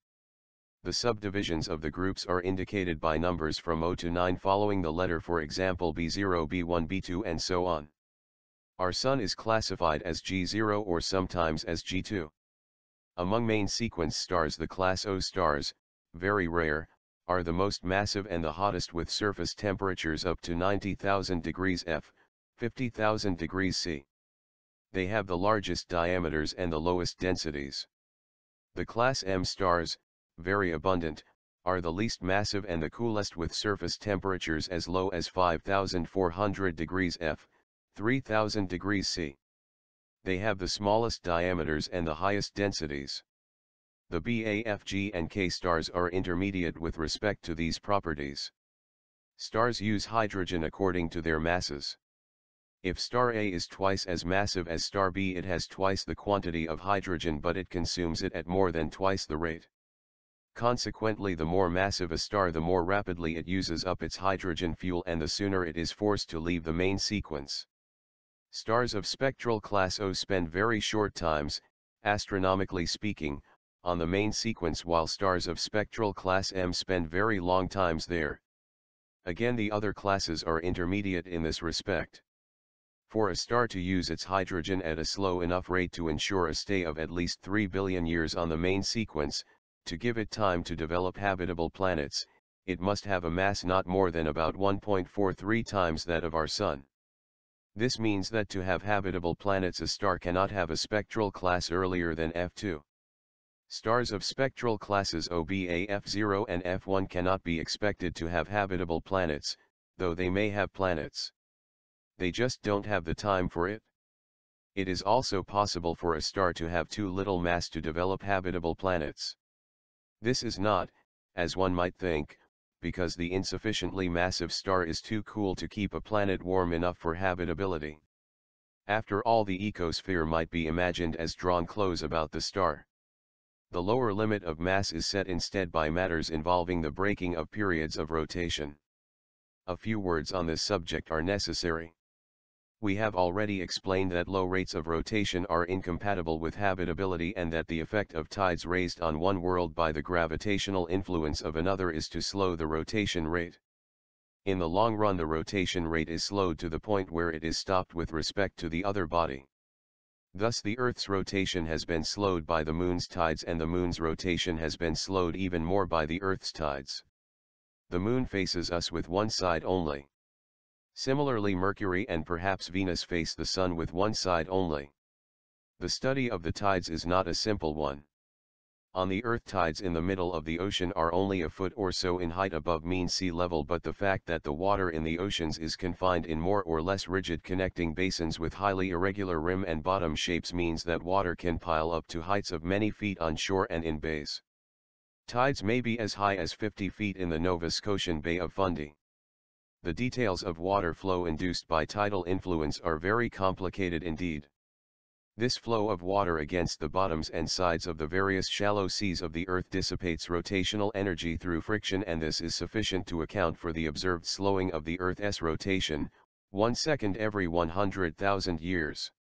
The subdivisions of the groups are indicated by numbers from 0 to 9 following the letter, for example B0, B1, B2 and so on. Our Sun is classified as G0 or sometimes as G2. Among main sequence stars, the class O stars, very rare, are the most massive and the hottest, with surface temperatures up to 90,000 degrees F, 50,000 degrees C. They have the largest diameters and the lowest densities. The class M stars, very abundant, are the least massive and the coolest, with surface temperatures as low as 5,400 degrees F, 3,000 degrees C. They have the smallest diameters and the highest densities. The B, A, F, G and K stars are intermediate with respect to these properties. Stars use hydrogen according to their masses. If star A is twice as massive as star B, it has twice the quantity of hydrogen, but it consumes it at more than twice the rate. Consequently, the more massive a star, the more rapidly it uses up its hydrogen fuel and the sooner it is forced to leave the main sequence. Stars of spectral class O spend very short times, astronomically speaking, on the main sequence, while stars of spectral class M spend very long times there. Again, the other classes are intermediate in this respect. For a star to use its hydrogen at a slow enough rate to ensure a stay of at least 3 billion years on the main sequence, to give it time to develop habitable planets, it must have a mass not more than about 1.43 times that of our Sun. This means that to have habitable planets, a star cannot have a spectral class earlier than F2. Stars of spectral classes OBA F0 and F1 cannot be expected to have habitable planets, though they may have planets. They just don't have the time for it. It is also possible for a star to have too little mass to develop habitable planets. This is not, as one might think, because the insufficiently massive star is too cool to keep a planet warm enough for habitability. After all, the ecosphere might be imagined as drawn close about the star. The lower limit of mass is set instead by matters involving the breaking of periods of rotation. A few words on this subject are necessary. We have already explained that low rates of rotation are incompatible with habitability, and that the effect of tides raised on one world by the gravitational influence of another is to slow the rotation rate. In the long run, the rotation rate is slowed to the point where it is stopped with respect to the other body. Thus the Earth's rotation has been slowed by the Moon's tides, and the Moon's rotation has been slowed even more by the Earth's tides. The Moon faces us with one side only. Similarly, Mercury and perhaps Venus face the Sun with one side only. The study of the tides is not a simple one. On the Earth, tides in the middle of the ocean are only a foot or so in height above mean sea level, but the fact that the water in the oceans is confined in more or less rigid connecting basins with highly irregular rim and bottom shapes means that water can pile up to heights of many feet on shore and in bays. Tides may be as high as 50 feet in the Nova Scotian Bay of Fundy. The details of water flow induced by tidal influence are very complicated indeed. This flow of water against the bottoms and sides of the various shallow seas of the Earth dissipates rotational energy through friction, and this is sufficient to account for the observed slowing of the Earth's rotation, 1 second every 100,000 years.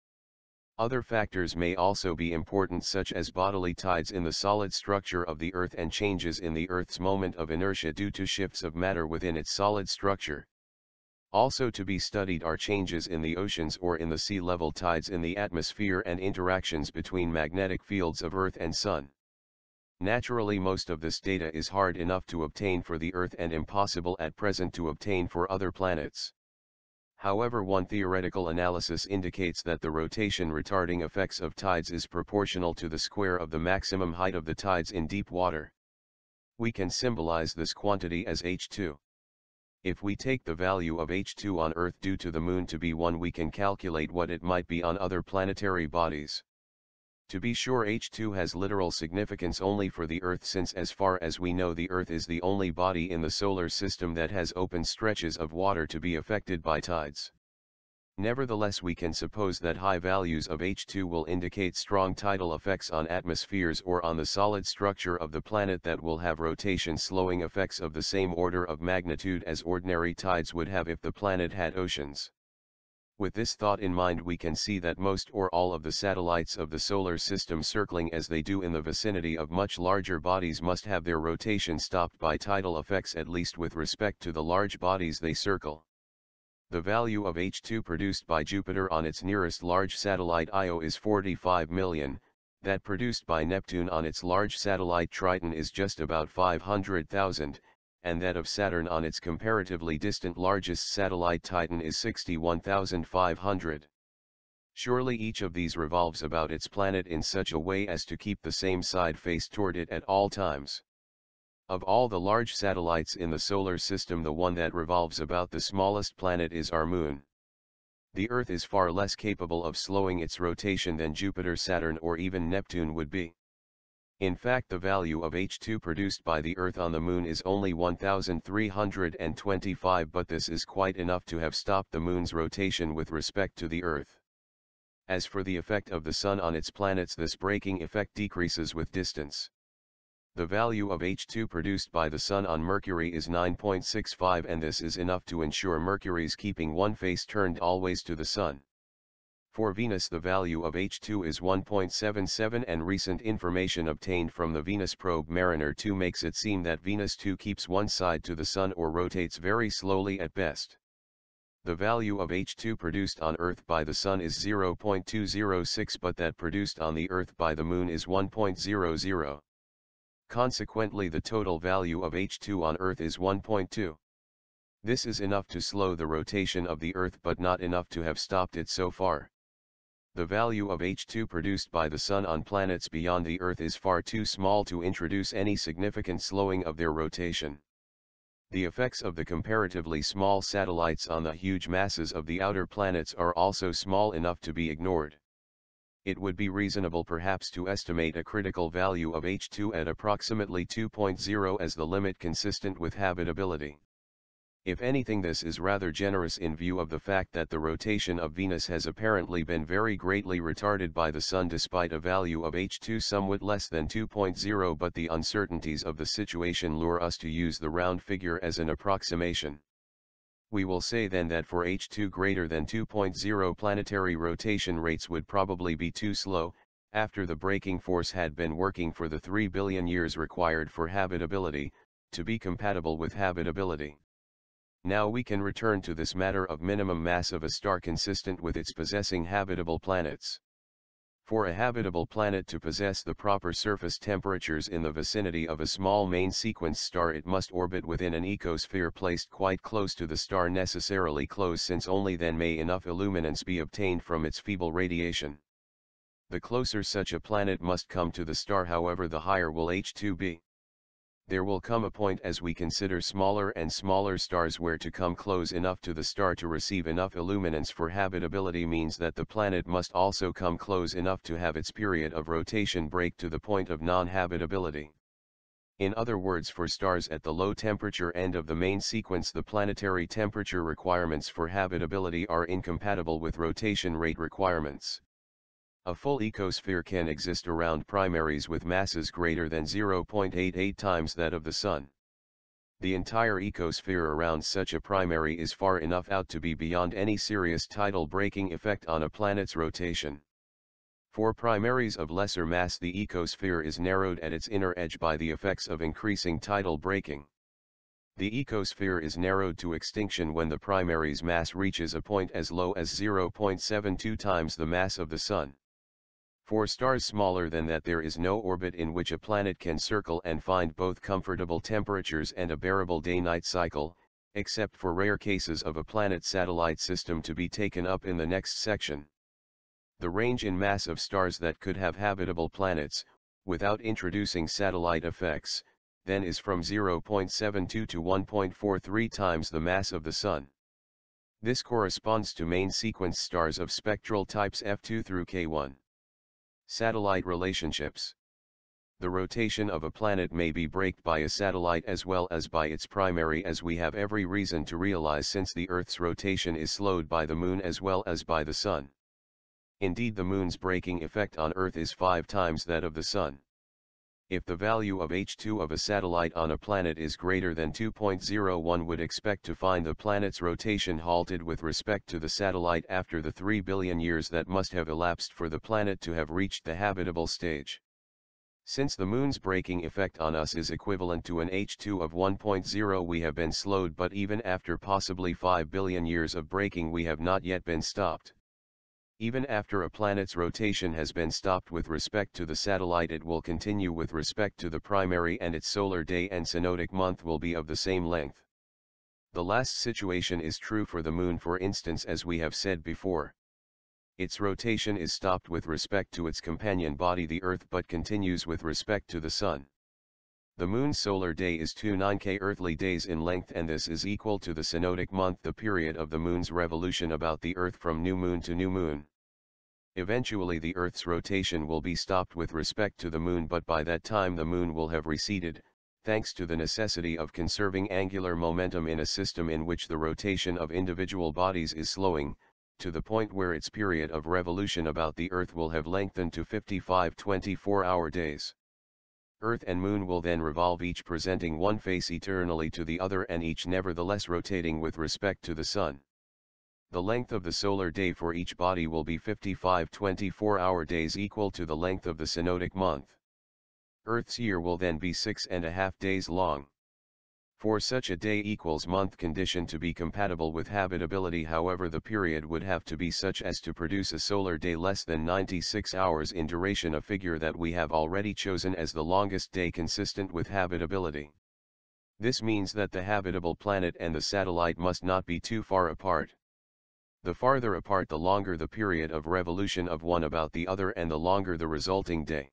Other factors may also be important, such as bodily tides in the solid structure of the Earth and changes in the Earth's moment of inertia due to shifts of matter within its solid structure. Also to be studied are changes in the oceans or in the sea level, tides in the atmosphere, and interactions between magnetic fields of Earth and Sun. Naturally, most of this data is hard enough to obtain for the Earth and impossible at present to obtain for other planets. However, one theoretical analysis indicates that the rotation retarding effects of tides is proportional to the square of the maximum height of the tides in deep water. We can symbolize this quantity as H2. If we take the value of H2 on Earth due to the Moon to be 1, we can calculate what it might be on other planetary bodies. To be sure, H2 has literal significance only for the Earth, since as far as we know the Earth is the only body in the solar system that has open stretches of water to be affected by tides. Nevertheless, we can suppose that high values of H2 will indicate strong tidal effects on atmospheres or on the solid structure of the planet that will have rotation slowing effects of the same order of magnitude as ordinary tides would have if the planet had oceans. With this thought in mind, we can see that most or all of the satellites of the solar system circling as they do in the vicinity of much larger bodies must have their rotation stopped by tidal effects, at least with respect to the large bodies they circle. The value of H2 produced by Jupiter on its nearest large satellite Io is 45 million, that produced by Neptune on its large satellite Triton is just about 500,000, and that of Saturn on its comparatively distant largest satellite Titan is 61,500. Surely each of these revolves about its planet in such a way as to keep the same side faced toward it at all times. Of all the large satellites in the solar system, the one that revolves about the smallest planet is our Moon. The Earth is far less capable of slowing its rotation than Jupiter, Saturn, or even Neptune would be. In fact, the value of H2 produced by the Earth on the Moon is only 1,325, but this is quite enough to have stopped the Moon's rotation with respect to the Earth. As for the effect of the Sun on its planets, this braking effect decreases with distance. The value of H2 produced by the Sun on Mercury is 9.65, and this is enough to ensure Mercury's keeping one face turned always to the Sun. For Venus, the value of H2 is 1.77, and recent information obtained from the Venus probe Mariner 2 makes it seem that Venus too keeps one side to the Sun or rotates very slowly at best. The value of H2 produced on Earth by the Sun is 0.206, but that produced on the Earth by the Moon is 1.00. Consequently, the total value of H2 on Earth is 1.2. This is enough to slow the rotation of the Earth, but not enough to have stopped it so far. The value of H2 produced by the Sun on planets beyond the Earth is far too small to introduce any significant slowing of their rotation. The effects of the comparatively small satellites on the huge masses of the outer planets are also small enough to be ignored. It would be reasonable perhaps to estimate a critical value of H2 at approximately 2.0 as the limit consistent with habitability. If anything, this is rather generous in view of the fact that the rotation of Venus has apparently been very greatly retarded by the Sun despite a value of H2 somewhat less than 2.0, but the uncertainties of the situation lure us to use the round figure as an approximation. We will say then that for H2 greater than 2.0 planetary rotation rates would probably be too slow, after the braking force had been working for the 3 billion years required for habitability, to be compatible with habitability. Now we can return to this matter of minimum mass of a star consistent with its possessing habitable planets. For a habitable planet to possess the proper surface temperatures in the vicinity of a small main sequence star, it must orbit within an ecosphere placed quite close to the star, necessarily close, since only then may enough illuminance be obtained from its feeble radiation. The closer such a planet must come to the star, however, the higher will H2 be. There will come a point as we consider smaller and smaller stars where to come close enough to the star to receive enough illuminance for habitability means that the planet must also come close enough to have its period of rotation break to the point of non-habitability. In other words, for stars at the low temperature end of the main sequence, the planetary temperature requirements for habitability are incompatible with rotation rate requirements. A full ecosphere can exist around primaries with masses greater than 0.88 times that of the Sun. The entire ecosphere around such a primary is far enough out to be beyond any serious tidal braking effect on a planet's rotation. For primaries of lesser mass, the ecosphere is narrowed at its inner edge by the effects of increasing tidal braking. The ecosphere is narrowed to extinction when the primary's mass reaches a point as low as 0.72 times the mass of the Sun. For stars smaller than that, there is no orbit in which a planet can circle and find both comfortable temperatures and a bearable day-night cycle, except for rare cases of a planet-satellite system to be taken up in the next section. The range in mass of stars that could have habitable planets, without introducing satellite effects, then is from 0.72 to 1.43 times the mass of the Sun. This corresponds to main sequence stars of spectral types F2 through K1. Satellite relationships. The rotation of a planet may be braked by a satellite as well as by its primary, as we have every reason to realize, since the Earth's rotation is slowed by the Moon as well as by the Sun. Indeed, the Moon's braking effect on Earth is 5 times that of the Sun. If the value of H2 of a satellite on a planet is greater than 2.0, one would expect to find the planet's rotation halted with respect to the satellite after the 3 billion years that must have elapsed for the planet to have reached the habitable stage. Since the Moon's braking effect on us is equivalent to an H2 of 1.0, we have been slowed, but even after possibly 5 billion years of braking, we have not yet been stopped. Even after a planet's rotation has been stopped with respect to the satellite, it will continue with respect to the primary, and its solar day and synodic month will be of the same length. The last situation is true for the Moon, for instance, as we have said before. Its rotation is stopped with respect to its companion body, the Earth, but continues with respect to the Sun. The Moon's solar day is 29K earthly days in length, and this is equal to the synodic month, the period of the Moon's revolution about the Earth from new moon to new moon. Eventually the Earth's rotation will be stopped with respect to the Moon, but by that time the Moon will have receded, thanks to the necessity of conserving angular momentum in a system in which the rotation of individual bodies is slowing, to the point where its period of revolution about the Earth will have lengthened to 55 24-hour days. Earth and Moon will then revolve, each presenting one face eternally to the other, and each nevertheless rotating with respect to the Sun. The length of the solar day for each body will be 55 24-hour days, equal to the length of the synodic month. Earth's year will then be 6.5 days long. For such a day equals month condition to be compatible with habitability, however, the period would have to be such as to produce a solar day less than 96 hours in duration, a figure that we have already chosen as the longest day consistent with habitability. This means that the habitable planet and the satellite must not be too far apart. The farther apart the longer the period of revolution of one about the other and the longer the resulting day.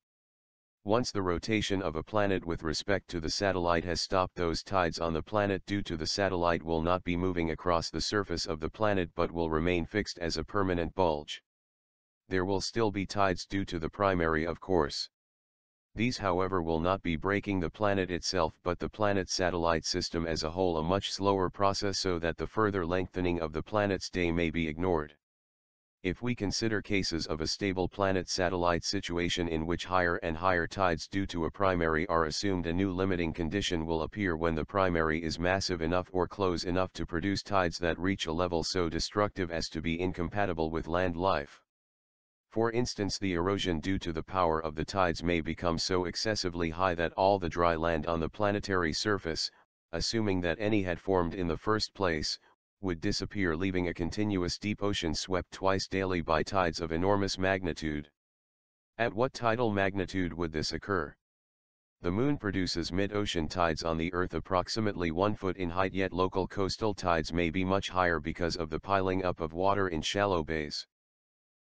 Once the rotation of a planet with respect to the satellite has stopped, those tides on the planet due to the satellite will not be moving across the surface of the planet but will remain fixed as a permanent bulge. There will still be tides due to the primary, of course. These, however, will not be breaking the planet itself but the planet's satellite system as a whole, a much slower process, so that the further lengthening of the planet's day may be ignored. If we consider cases of a stable planet-satellite situation in which higher and higher tides due to a primary are assumed, a new limiting condition will appear when the primary is massive enough or close enough to produce tides that reach a level so destructive as to be incompatible with land life. For instance, the erosion due to the power of the tides may become so excessively high that all the dry land on the planetary surface, assuming that any had formed in the first place, would disappear, leaving a continuous deep ocean swept twice daily by tides of enormous magnitude. At what tidal magnitude would this occur? The Moon produces mid-ocean tides on the Earth approximately 1 foot in height, yet local coastal tides may be much higher because of the piling up of water in shallow bays.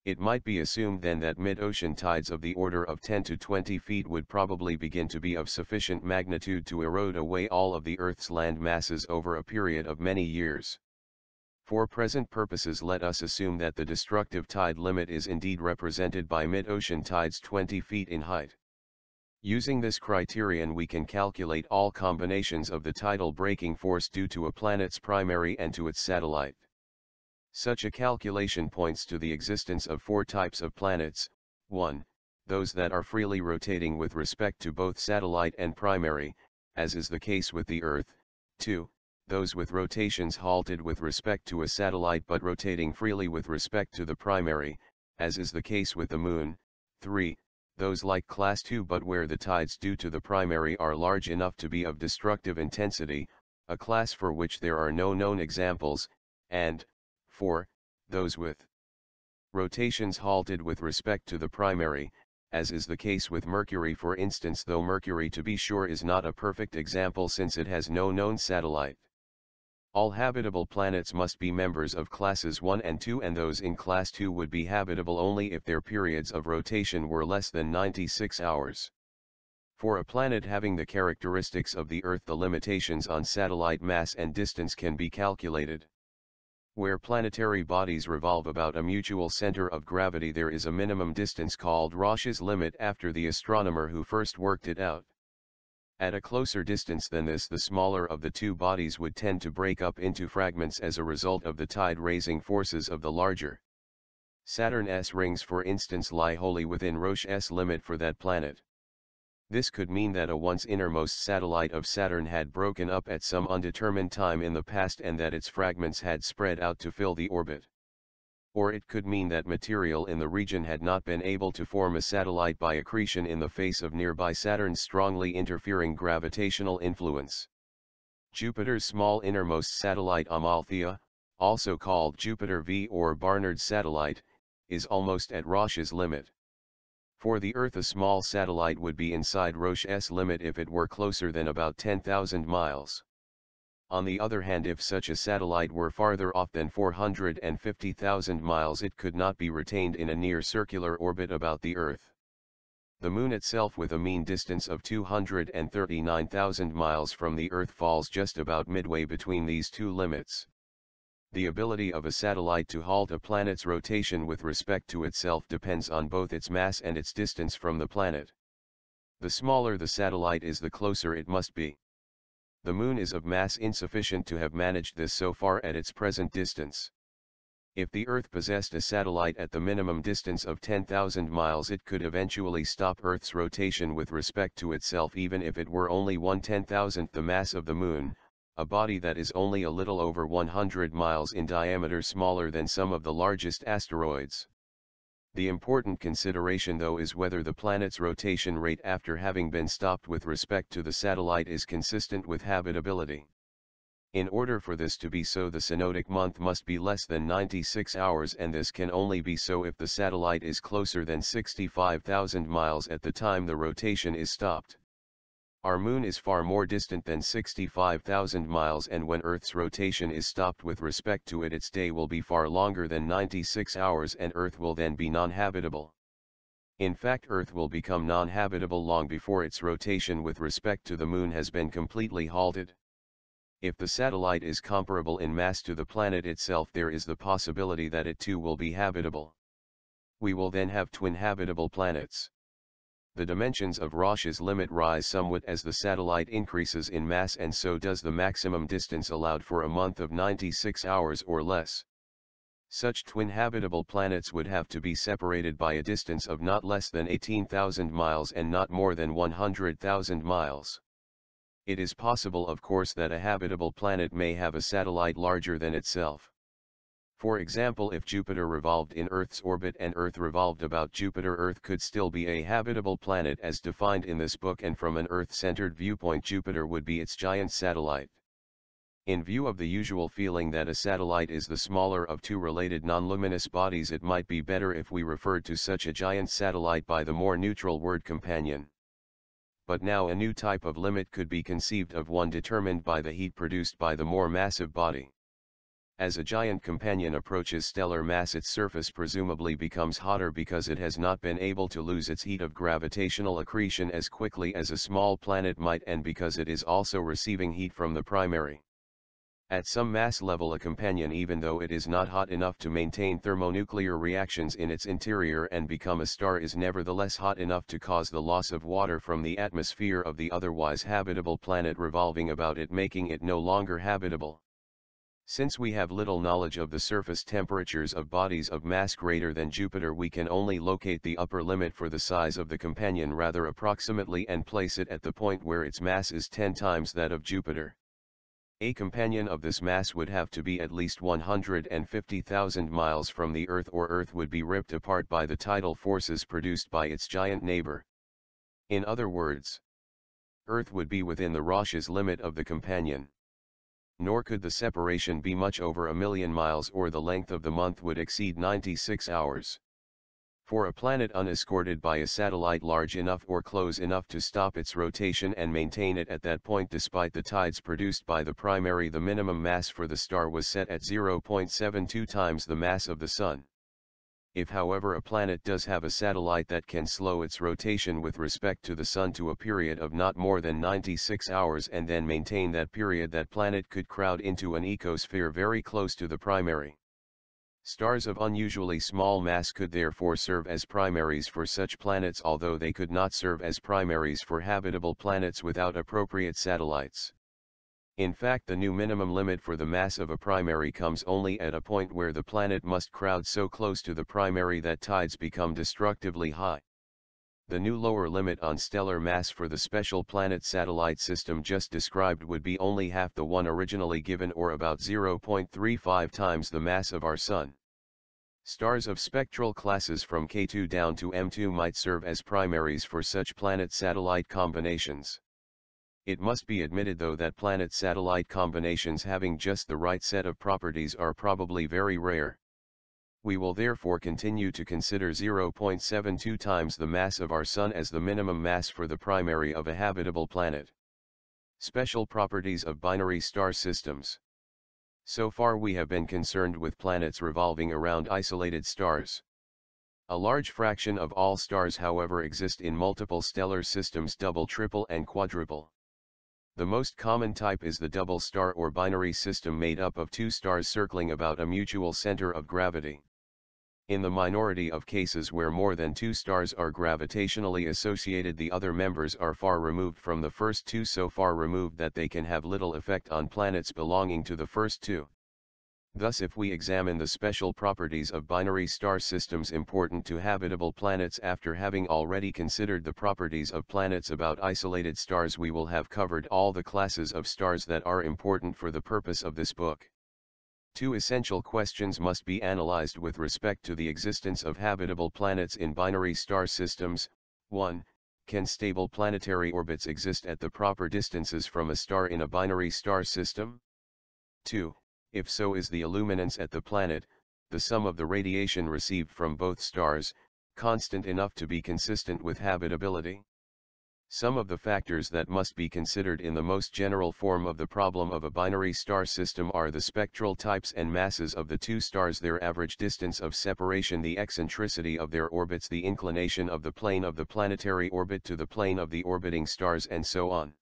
It might be assumed then that mid-ocean tides of the order of 10 to 20 feet would probably begin to be of sufficient magnitude to erode away all of the Earth's land masses over a period of many years. For present purposes, let us assume that the destructive tide limit is indeed represented by mid-ocean tides 20 feet in height. Using this criterion, we can calculate all combinations of the tidal breaking force due to a planet's primary and to its satellite. Such a calculation points to the existence of 4 types of planets: 1. Those that are freely rotating with respect to both satellite and primary, as is the case with the Earth; 2. Those with rotations halted with respect to a satellite but rotating freely with respect to the primary, as is the case with the Moon; 3. Those like Class 2 but where the tides due to the primary are large enough to be of destructive intensity, a class for which there are no known examples; and 4. Those with rotations halted with respect to the primary, as is the case with Mercury, for instance, though Mercury, to be sure, is not a perfect example since it has no known satellite. All habitable planets must be members of classes 1 and 2, and those in class 2 would be habitable only if their periods of rotation were less than 96 hours. For a planet having the characteristics of the Earth, the limitations on satellite mass and distance can be calculated. Where planetary bodies revolve about a mutual center of gravity, there is a minimum distance called Roche's limit after the astronomer who first worked it out. At a closer distance than this, the smaller of the two bodies would tend to break up into fragments as a result of the tide-raising forces of the larger. Saturn's rings, for instance, lie wholly within Roche's limit for that planet. This could mean that a once innermost satellite of Saturn had broken up at some undetermined time in the past and that its fragments had spread out to fill the orbit. Or it could mean that material in the region had not been able to form a satellite by accretion in the face of nearby Saturn's strongly interfering gravitational influence. Jupiter's small innermost satellite Amalthea, also called Jupiter V or Barnard's satellite, is almost at Roche's limit. For the Earth, a small satellite would be inside Roche's limit if it were closer than about 10,000 miles. On the other hand, if such a satellite were farther off than 450,000 miles, it could not be retained in a near circular orbit about the Earth. The Moon itself, with a mean distance of 239,000 miles from the Earth, falls just about midway between these two limits. The ability of a satellite to halt a planet's rotation with respect to itself depends on both its mass and its distance from the planet. The smaller the satellite is, the closer it must be. The Moon is of mass insufficient to have managed this so far at its present distance. If the Earth possessed a satellite at the minimum distance of 10,000 miles, it could eventually stop Earth's rotation with respect to itself, even if it were only 1/10,000th the mass of the Moon, a body that is only a little over 100 miles in diameter, smaller than some of the largest asteroids. The important consideration, though, is whether the planet's rotation rate after having been stopped with respect to the satellite is consistent with habitability. In order for this to be so, the synodic month must be less than 96 hours, and this can only be so if the satellite is closer than 65,000 miles at the time the rotation is stopped. Our moon is far more distant than 65,000 miles, and when Earth's rotation is stopped with respect to it, its day will be far longer than 96 hours, and Earth will then be non-habitable. In fact, Earth will become non-habitable long before its rotation with respect to the moon has been completely halted. If the satellite is comparable in mass to the planet itself, there is the possibility that it too will be habitable. We will then have twin habitable planets. The dimensions of Roche's limit rise somewhat as the satellite increases in mass, and so does the maximum distance allowed for a month of 96 hours or less. Such twin habitable planets would have to be separated by a distance of not less than 18,000 miles and not more than 100,000 miles. It is possible, of course, that a habitable planet may have a satellite larger than itself. For example, if Jupiter revolved in Earth's orbit and Earth revolved about Jupiter, Earth could still be a habitable planet as defined in this book, and from an Earth-centered viewpoint, Jupiter would be its giant satellite. In view of the usual feeling that a satellite is the smaller of two related nonluminous bodies, it might be better if we referred to such a giant satellite by the more neutral word companion. But now a new type of limit could be conceived of, one determined by the heat produced by the more massive body. As a giant companion approaches stellar mass, its surface presumably becomes hotter because it has not been able to lose its heat of gravitational accretion as quickly as a small planet might, and because it is also receiving heat from the primary. At some mass level, a companion, even though it is not hot enough to maintain thermonuclear reactions in its interior and become a star, is nevertheless hot enough to cause the loss of water from the atmosphere of the otherwise habitable planet revolving about it, making it no longer habitable. Since we have little knowledge of the surface temperatures of bodies of mass greater than Jupiter, we can only locate the upper limit for the size of the companion rather approximately and place it at the point where its mass is 10 times that of Jupiter. A companion of this mass would have to be at least 150,000 miles from the Earth, or Earth would be ripped apart by the tidal forces produced by its giant neighbor. In other words, Earth would be within the Roche's limit of the companion. Nor could the separation be much over 1,000,000 miles, or the length of the month would exceed 96 hours. For a planet unescorted by a satellite large enough or close enough to stop its rotation and maintain it at that point despite the tides produced by the primary, the minimum mass for the star was set at 0.72 times the mass of the Sun. If, however, a planet does have a satellite that can slow its rotation with respect to the Sun to a period of not more than 96 hours and then maintain that period, that planet could crowd into an ecosphere very close to the primary. Stars of unusually small mass could therefore serve as primaries for such planets, although they could not serve as primaries for habitable planets without appropriate satellites. In fact, the new minimum limit for the mass of a primary comes only at a point where the planet must crowd so close to the primary that tides become destructively high. The new lower limit on stellar mass for the special planet satellite system just described would be only half the one originally given, or about 0.35 times the mass of our Sun. Stars of spectral classes from K2 down to M2 might serve as primaries for such planet-satellite combinations. It must be admitted, though, that planet-satellite combinations having just the right set of properties are probably very rare. We will therefore continue to consider 0.72 times the mass of our Sun as the minimum mass for the primary of a habitable planet. Special properties of binary star systems. So far we have been concerned with planets revolving around isolated stars. A large fraction of all stars, however, exist in multiple stellar systems, double, triple, and quadruple. The most common type is the double star or binary system, made up of two stars circling about a mutual center of gravity. In the minority of cases where more than two stars are gravitationally associated, the other members are far removed from the first two, so far removed that they can have little effect on planets belonging to the first two. Thus, if we examine the special properties of binary star systems important to habitable planets after having already considered the properties of planets about isolated stars, we will have covered all the classes of stars that are important for the purpose of this book. Two essential questions must be analyzed with respect to the existence of habitable planets in binary star systems. 1. Can stable planetary orbits exist at the proper distances from a star in a binary star system? 2. If so, is the illuminance at the planet, the sum of the radiation received from both stars, constant enough to be consistent with habitability? Some of the factors that must be considered in the most general form of the problem of a binary star system are the spectral types and masses of the two stars, their average distance of separation, the eccentricity of their orbits, the inclination of the plane of the planetary orbit to the plane of the orbiting stars, and so on.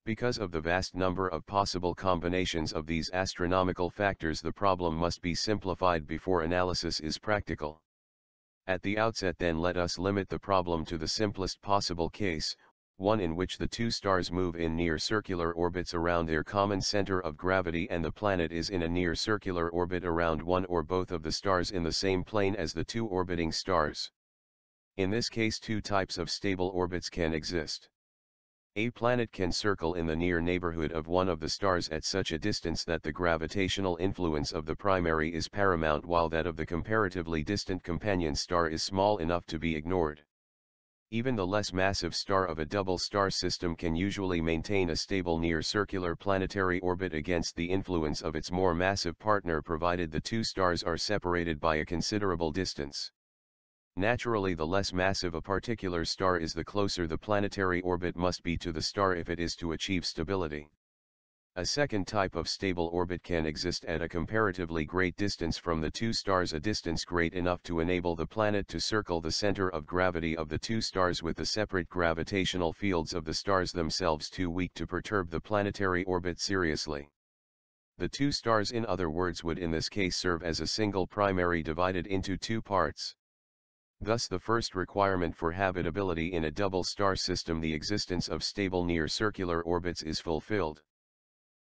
Because of the vast number of possible combinations of these astronomical factors, the problem must be simplified before analysis is practical. At the outset then, let us limit the problem to the simplest possible case, one in which the two stars move in near circular orbits around their common center of gravity and the planet is in a near circular orbit around one or both of the stars in the same plane as the two orbiting stars. In this case, two types of stable orbits can exist. A planet can circle in the near neighborhood of one of the stars at such a distance that the gravitational influence of the primary is paramount, while that of the comparatively distant companion star is small enough to be ignored. Even the less massive star of a double star system can usually maintain a stable near-circular planetary orbit against the influence of its more massive partner, provided the two stars are separated by a considerable distance. Naturally, the less massive a particular star is, the closer the planetary orbit must be to the star if it is to achieve stability. A second type of stable orbit can exist at a comparatively great distance from the two stars, a distance great enough to enable the planet to circle the center of gravity of the two stars with the separate gravitational fields of the stars themselves too weak to perturb the planetary orbit seriously. The two stars, in other words, would in this case serve as a single primary divided into two parts. Thus the first requirement for habitability in a double star system, the existence of stable near-circular orbits, is fulfilled.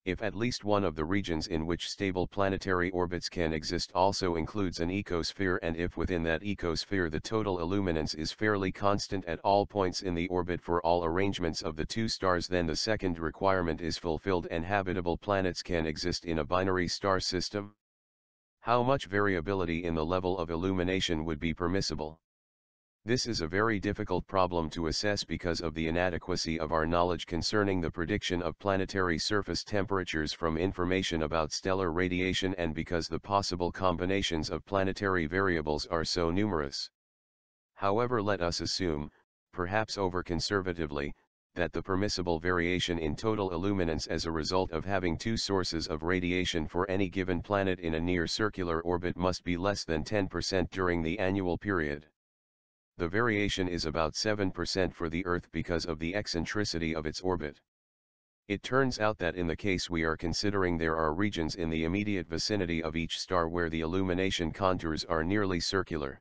If at least one of the regions in which stable planetary orbits can exist also includes an ecosphere, and if within that ecosphere the total illuminance is fairly constant at all points in the orbit for all arrangements of the two stars, then the second requirement is fulfilled and habitable planets can exist in a binary star system. How much variability in the level of illumination would be permissible? This is a very difficult problem to assess because of the inadequacy of our knowledge concerning the prediction of planetary surface temperatures from information about stellar radiation, and because the possible combinations of planetary variables are so numerous. However, let us assume, perhaps over-conservatively, that the permissible variation in total illuminance as a result of having two sources of radiation for any given planet in a near-circular orbit must be less than 10% during the annual period. The variation is about 7% for the Earth because of the eccentricity of its orbit. It turns out that in the case we are considering, there are regions in the immediate vicinity of each star where the illumination contours are nearly circular.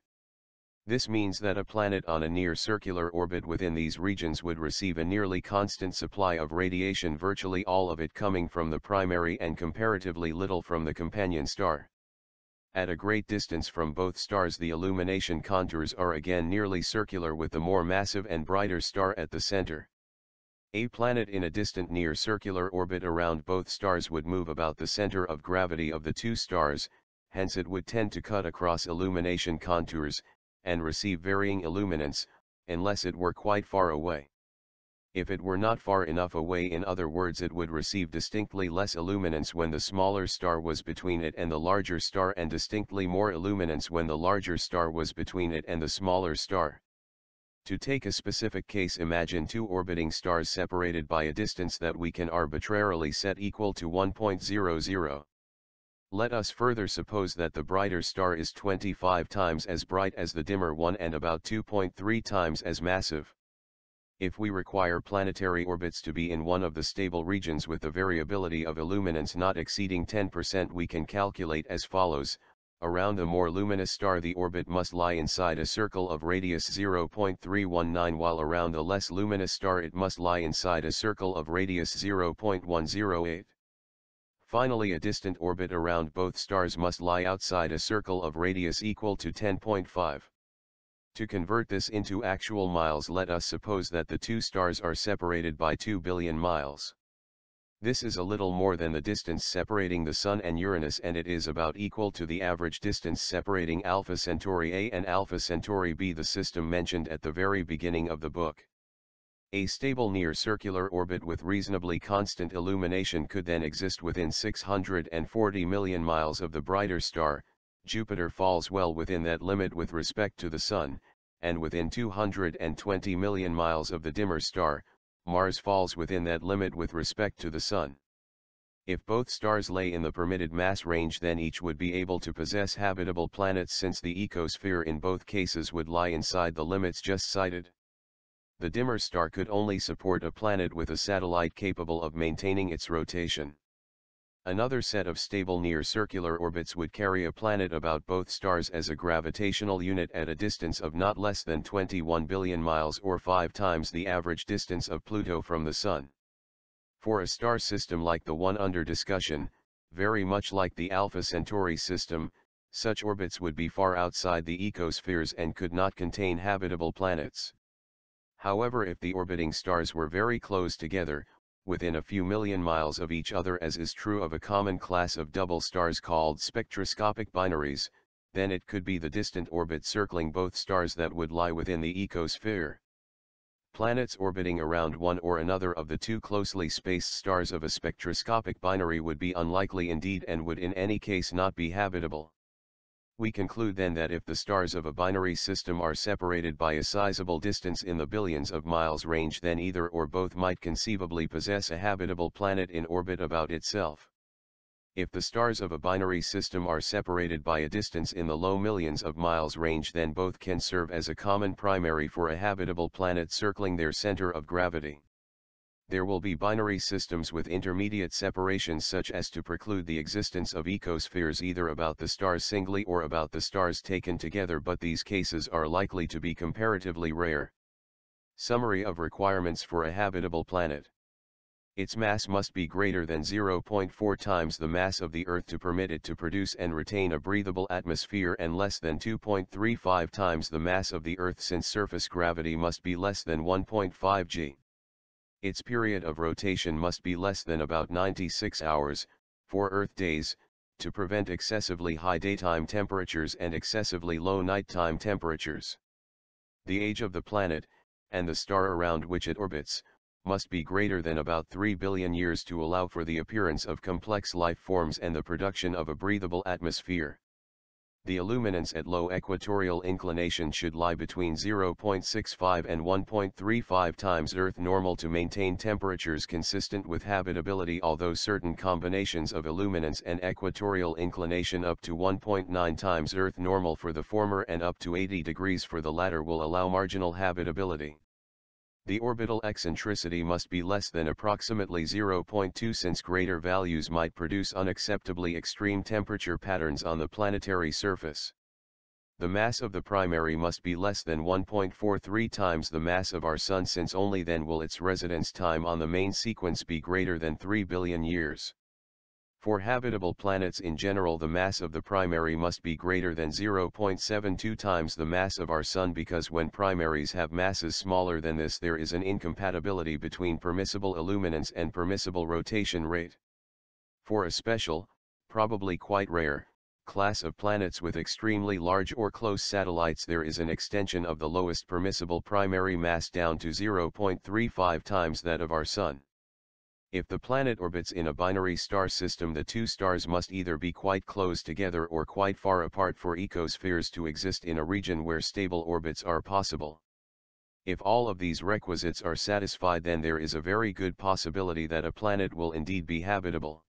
This means that a planet on a near-circular orbit within these regions would receive a nearly constant supply of radiation, virtually all of it coming from the primary and comparatively little from the companion star. At a great distance from both stars, the illumination contours are again nearly circular, with the more massive and brighter star at the center. A planet in a distant near-circular orbit around both stars would move about the center of gravity of the two stars, hence it would tend to cut across illumination contours, and receive varying illuminance, unless it were quite far away. If it were not far enough away, in other words, it would receive distinctly less illuminance when the smaller star was between it and the larger star, and distinctly more illuminance when the larger star was between it and the smaller star. To take a specific case, imagine two orbiting stars separated by a distance that we can arbitrarily set equal to 1.00. Let us further suppose that the brighter star is 25 times as bright as the dimmer one and about 2.3 times as massive. If we require planetary orbits to be in one of the stable regions with a variability of illuminance not exceeding 10%, we can calculate as follows. Around the more luminous star, the orbit must lie inside a circle of radius 0.319, while around the less luminous star it must lie inside a circle of radius 0.108. Finally, a distant orbit around both stars must lie outside a circle of radius equal to 10.5. To convert this into actual miles, let us suppose that the two stars are separated by 2 billion miles. This is a little more than the distance separating the Sun and Uranus, and it is about equal to the average distance separating Alpha Centauri A and Alpha Centauri B, the system mentioned at the very beginning of the book. A stable near-circular orbit with reasonably constant illumination could then exist within 640 million miles of the brighter star. Jupiter falls well within that limit with respect to the Sun, and within 220 million miles of the dimmer star, Mars falls within that limit with respect to the Sun. If both stars lay in the permitted mass range, then each would be able to possess habitable planets, since the ecosphere in both cases would lie inside the limits just cited. The dimmer star could only support a planet with a satellite capable of maintaining its rotation. Another set of stable near-circular orbits would carry a planet about both stars as a gravitational unit at a distance of not less than 21 billion miles, or 5 times the average distance of Pluto from the Sun. For a star system like the one under discussion, very much like the Alpha Centauri system, such orbits would be far outside the ecospheres and could not contain habitable planets. However, if the orbiting stars were very close together, within a few million miles of each other, as is true of a common class of double stars called spectroscopic binaries, then it could be the distant orbit circling both stars that would lie within the ecosphere. Planets orbiting around one or another of the two closely spaced stars of a spectroscopic binary would be unlikely indeed, and would in any case not be habitable. We conclude then that if the stars of a binary system are separated by a sizable distance in the billions of miles range, then either or both might conceivably possess a habitable planet in orbit about itself. If the stars of a binary system are separated by a distance in the low millions of miles range, then both can serve as a common primary for a habitable planet circling their center of gravity. There will be binary systems with intermediate separations such as to preclude the existence of ecospheres either about the stars singly or about the stars taken together, but these cases are likely to be comparatively rare. Summary of requirements for a habitable planet. Its mass must be greater than 0.4 times the mass of the Earth to permit it to produce and retain a breathable atmosphere, and less than 2.35 times the mass of the Earth, since surface gravity must be less than 1.5 g. Its period of rotation must be less than about 96 hours, 4 Earth days, to prevent excessively high daytime temperatures and excessively low nighttime temperatures. The age of the planet, and the star around which it orbits, must be greater than about 3 billion years to allow for the appearance of complex life forms and the production of a breathable atmosphere. The illuminance at low equatorial inclination should lie between 0.65 and 1.35 times Earth normal to maintain temperatures consistent with habitability, although certain combinations of illuminance and equatorial inclination up to 1.9 times Earth normal for the former and up to 80 degrees for the latter will allow marginal habitability. The orbital eccentricity must be less than approximately 0.2, since greater values might produce unacceptably extreme temperature patterns on the planetary surface. The mass of the primary must be less than 1.43 times the mass of our Sun, since only then will its residence time on the main sequence be greater than 3 billion years. For habitable planets in general, the mass of the primary must be greater than 0.72 times the mass of our Sun, because when primaries have masses smaller than this, there is an incompatibility between permissible illuminance and permissible rotation rate. For a special, probably quite rare, class of planets with extremely large or close satellites, there is an extension of the lowest permissible primary mass down to 0.35 times that of our Sun. If the planet orbits in a binary star system, the two stars must either be quite close together or quite far apart for ecospheres to exist in a region where stable orbits are possible. If all of these requisites are satisfied, then there is a very good possibility that a planet will indeed be habitable.